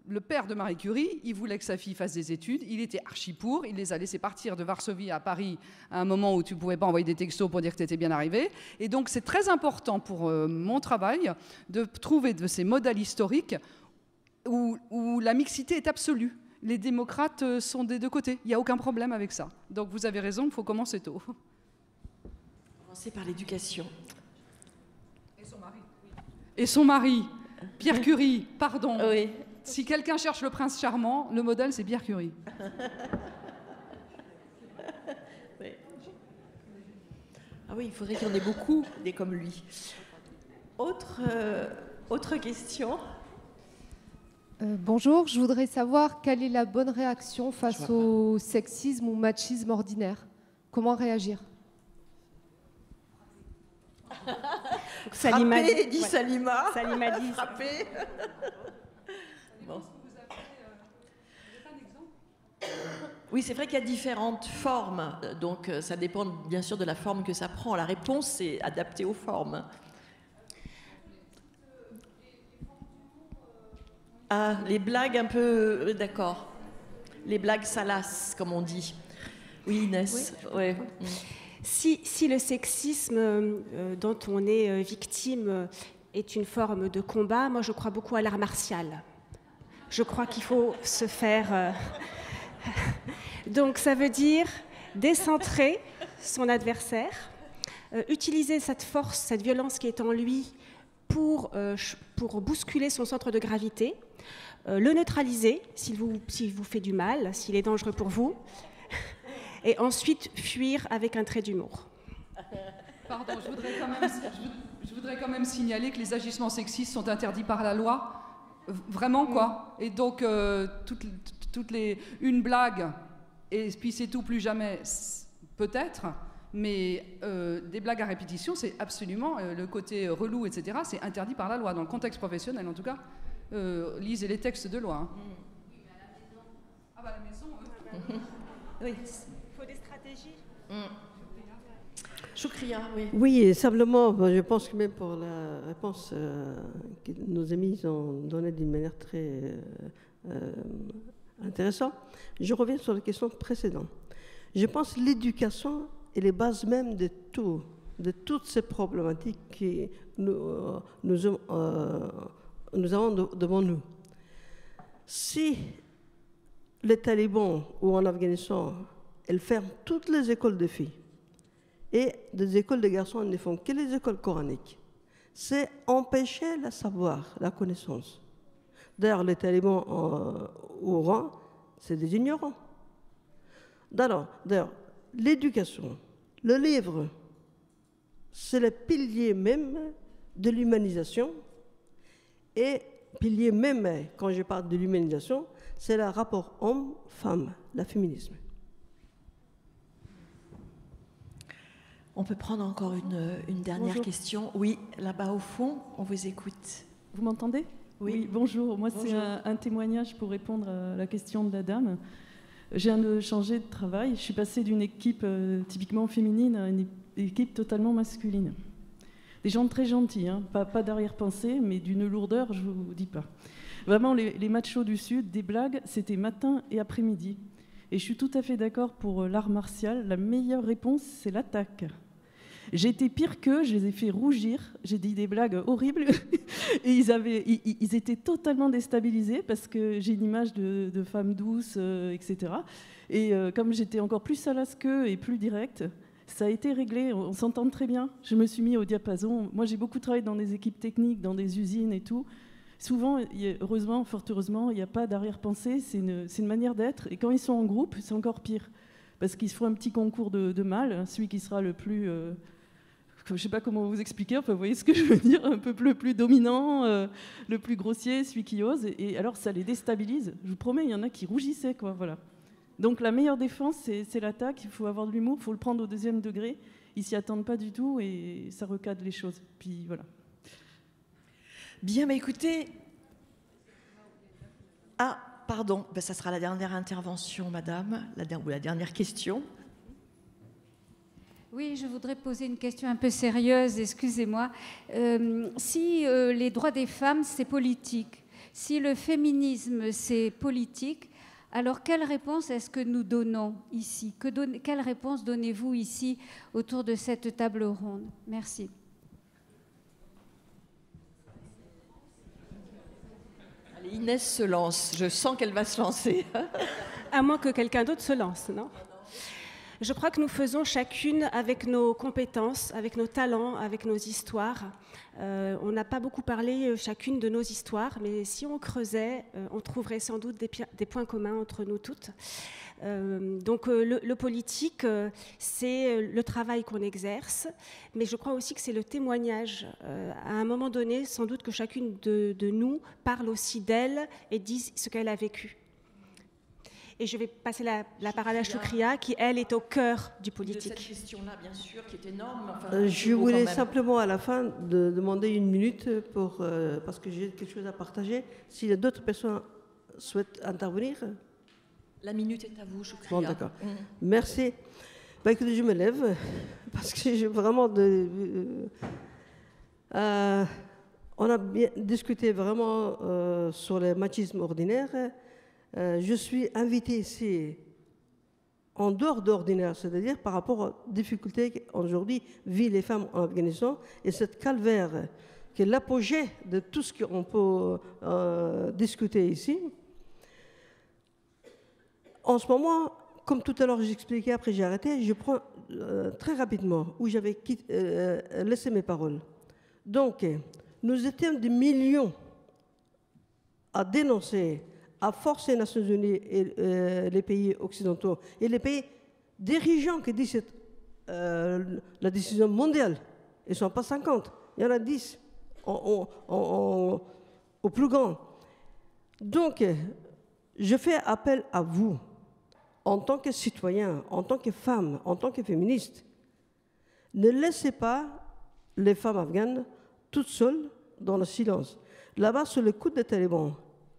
[SPEAKER 6] Le père de Marie Curie, il voulait que sa fille fasse des études, il était archi pour, il les a laissés partir de Varsovie à Paris à un moment où tu ne pouvais pas envoyer des textos pour dire que tu étais bien arrivé. Et donc c'est très important pour mon travail de trouver de ces modèles historiques où la mixité est absolue. Les démocrates sont des deux côtés, il n'y a aucun problème avec ça. Donc vous avez raison, il faut commencer tôt.
[SPEAKER 1] Commencer par l'éducation.
[SPEAKER 6] Et son mari, Pierre Curie, pardon.
[SPEAKER 1] Oui.
[SPEAKER 6] Si quelqu'un cherche le prince charmant, le modèle, c'est Pierre Curie.
[SPEAKER 1] Oui. Ah oui, il faudrait qu'il y en ait beaucoup, des comme lui. Autre question ?
[SPEAKER 9] Bonjour, je voudrais savoir quelle est la bonne réaction face au sexisme ou machisme ordinaire. Comment réagir ?
[SPEAKER 1] Salima dit Salima.
[SPEAKER 4] Salima dit.
[SPEAKER 1] Frapper. Bon. Oui, c'est vrai qu'il y a différentes formes, donc ça dépend bien sûr de la forme que ça prend. La réponse est adaptée aux formes. Ah, les blagues un peu... D'accord. Les blagues salaces, comme on dit. Oui, Inès.
[SPEAKER 4] Oui,
[SPEAKER 1] ouais.
[SPEAKER 4] Si le sexisme dont on est victime est une forme de combat, moi je crois beaucoup à l'art martial. Je crois qu'il faut se faire... Donc ça veut dire décentrer son adversaire, utiliser cette force, cette violence qui est en lui pour bousculer son centre de gravité, le neutraliser s'il vous fait du mal, s'il est dangereux pour vous, et ensuite fuir avec un trait d'humour.
[SPEAKER 6] Pardon, je voudrais quand même signaler que les agissements sexistes sont interdits par la loi. Vraiment, quoi. Et donc, une blague, et puis c'est tout, plus jamais, peut-être, mais des blagues à répétition, c'est absolument, le côté relou, etc., c'est interdit par la loi. Dans le contexte professionnel, en tout cas, lisez les textes de loi. Hein. Ah bah, à la maison,
[SPEAKER 1] Oui.
[SPEAKER 4] Il faut des stratégies.
[SPEAKER 1] Choukria, oui.
[SPEAKER 7] Oui, simplement, je pense que même pour la réponse que nos amis ont donnée d'une manière très intéressante, je reviens sur la question précédente. Je pense que l'éducation est les bases même de tout, de toutes ces problématiques que nous avons devant nous. Si les talibans ou en Afghanistan, ils ferment toutes les écoles de filles, et des écoles de garçons ne font que les écoles coraniques. C'est empêcher le savoir, la connaissance. D'ailleurs, les talibans au Iran, c'est des ignorants. D'ailleurs, l'éducation, le livre, c'est le pilier même de l'humanisation. Et pilier même, quand je parle de l'humanisation, c'est le rapport homme-femme, le féminisme.
[SPEAKER 1] On peut prendre encore une dernière
[SPEAKER 10] Bonjour.
[SPEAKER 1] question. Oui, là-bas au fond, on vous écoute.
[SPEAKER 10] Vous m'entendez ?
[SPEAKER 1] Oui.
[SPEAKER 10] Bonjour. Moi, c'est
[SPEAKER 1] Bonjour.
[SPEAKER 10] un témoignage pour répondre à la question de la dame. Je viens de changer de travail. Je suis passée d'une équipe typiquement féminine à une équipe totalement masculine. Des gens très gentils, hein, pas d'arrière-pensée, mais d'une lourdeur, je ne vous dis pas. Vraiment, les machos du Sud, des blagues, c'était matin et après-midi. Et je suis tout à fait d'accord pour l'art martial. La meilleure réponse, c'est l'attaque. J'ai été pire qu'eux, je les ai fait rougir, j'ai dit des blagues horribles et ils étaient totalement déstabilisés parce que j'ai une image de femme douce, etc. Et comme j'étais encore plus salace qu'eux et plus directe, ça a été réglé, on s'entend très bien. Je me suis mis au diapason. Moi, j'ai beaucoup travaillé dans des équipes techniques, dans des usines et tout. Souvent, heureusement, fort heureusement, il n'y a pas d'arrière-pensée, c'est une manière d'être. Et quand ils sont en groupe, c'est encore pire. Parce qu'ils se font un petit concours de mal, celui qui sera le plus... je ne sais pas comment vous expliquer, enfin, vous voyez ce que je veux dire, un peu le plus dominant, le plus grossier, celui qui ose. Et alors, ça les déstabilise. Je vous promets, il y en a qui rougissaient, quoi, voilà. Donc, la meilleure défense, c'est l'attaque. Il faut avoir de l'humour, il faut le prendre au deuxième degré. Ils s'y attendent pas du tout et ça recadre les choses. Puis, voilà.
[SPEAKER 1] Bien, mais écoutez... Ah, pardon, ben, ça sera la dernière intervention, madame, ou la dernière question.
[SPEAKER 11] Oui, je voudrais poser une question un peu sérieuse, excusez-moi. Si les droits des femmes, c'est politique, si le féminisme, c'est politique, alors quelle réponse est-ce que nous donnons ici ? Quelle réponse donnez-vous ici autour de cette table ronde ? Merci.
[SPEAKER 1] Allez, Inès se lance, je sens qu'elle va se lancer.
[SPEAKER 4] À moins que quelqu'un d'autre se lance, non ? Je crois que nous faisons chacune avec nos compétences, avec nos talents, avec nos histoires. On n'a pas beaucoup parlé chacune de nos histoires, mais si on creusait, on trouverait sans doute des points communs entre nous toutes. Donc le politique, c'est le travail qu'on exerce, mais je crois aussi que c'est le témoignage. À un moment donné, sans doute que chacune de nous parle aussi d'elle et dit ce qu'elle a vécu. Et je vais passer la parole à Choukria, qui, elle, est au cœur du politique.
[SPEAKER 1] De cette question-là, bien sûr, qui est énorme. Enfin,
[SPEAKER 7] je voulais simplement, à la fin, demander une minute parce que j'ai quelque chose à partager. S'il y a d'autres personnes qui souhaitent intervenir.
[SPEAKER 1] La minute est à vous, Choukria.
[SPEAKER 7] Bon, d'accord. Merci. Bah, écoutez, je me lève parce que j'ai vraiment... on a bien discuté vraiment sur le machisme ordinaire. Je suis invitée ici en dehors d'ordinaire, c'est-à-dire par rapport aux difficultés qu'aujourd'hui vivent les femmes en Afghanistan et cette calvaire qui est l'apogée de tout ce qu'on peut discuter ici. En ce moment, comme tout à l'heure j'expliquais, après j'ai arrêté, je prends très rapidement où j'avais laissé mes paroles. Donc, nous étions des millions à dénoncer, à forcer les Nations Unies et les pays occidentaux et les pays dirigeants qui disent la décision mondiale. Ils ne sont pas 50, il y en a 10 au plus grand. Donc, je fais appel à vous, en tant que citoyens, en tant que femmes, en tant que féministes. Ne laissez pas les femmes afghanes toutes seules dans le silence. Là-bas, sur le coup des talibans,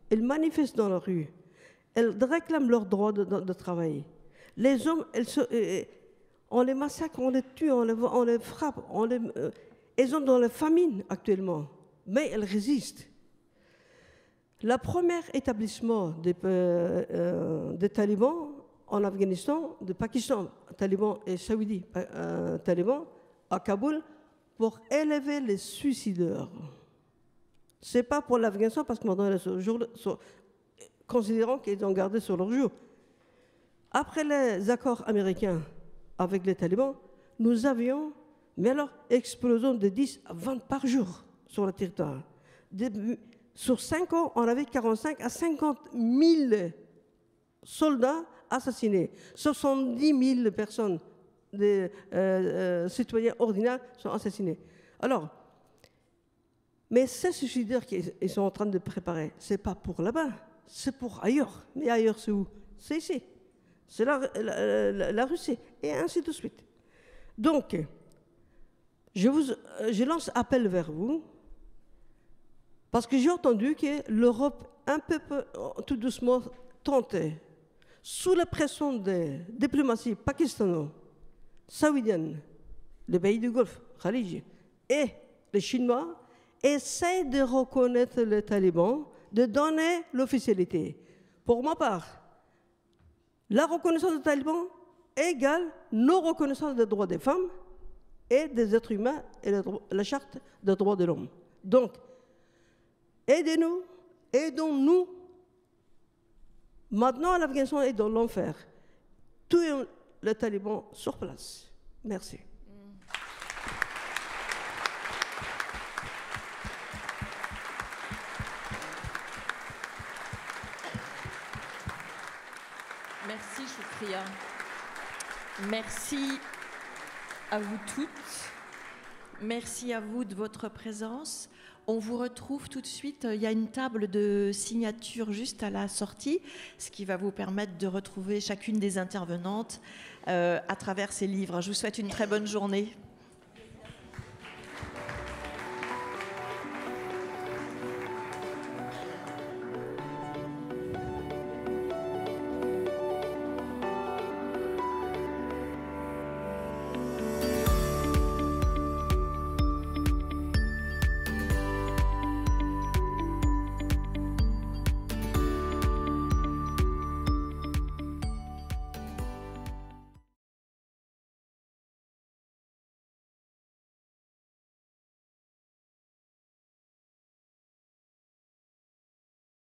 [SPEAKER 7] elles manifestent dans la rue. Elles réclament leur droit de travail. Les hommes, on les massacre, on les tue, on les frappe. Elles sont dans la famine actuellement, mais elles résistent. Le premier établissement des talibans en Afghanistan, de Pakistan, talibans et saoudis, talibans, à Kaboul, pour élever les suicidaires. Ce n'est pas pour l'Afghanistan, parce que maintenant, considérant qu'ils ont gardé sur leur jour. Après les accords américains avec les talibans, nous avions, mais alors, explosion de 10 à 20 par jour sur le territoire. Sur 5 ans, on avait 45 à 50 000 soldats assassinés. 70 000 personnes, des citoyens ordinaires, sont assassinés. Alors, mais ces suicidaires qu'ils sont en train de préparer, ce n'est pas pour là-bas, c'est pour ailleurs. Mais ailleurs, c'est où? C'est ici. C'est la Russie, et ainsi de suite. Donc, je lance appel vers vous, parce que j'ai entendu que l'Europe, un peu tout doucement, tentait, sous la pression des diplomaties pakistano, saoudiennes, les pays du Golfe, Khalij, et les Chinois, essaient de reconnaître les talibans, de donner l'officialité. Pour ma part, la reconnaissance des talibans égale nos reconnaissances des droits des femmes et des êtres humains et la charte des droits de l'homme. Donc, aidez-nous, aidons-nous. Maintenant, l'Afghanistan est dans l'enfer. Tuons les talibans sur place. Merci.
[SPEAKER 1] Merci Choukria. Merci à vous toutes. Merci à vous de votre présence. On vous retrouve tout de suite. Il y a une table de signature juste à la sortie, ce qui va vous permettre de retrouver chacune des intervenantes à travers ces livres. Je vous souhaite une très bonne journée.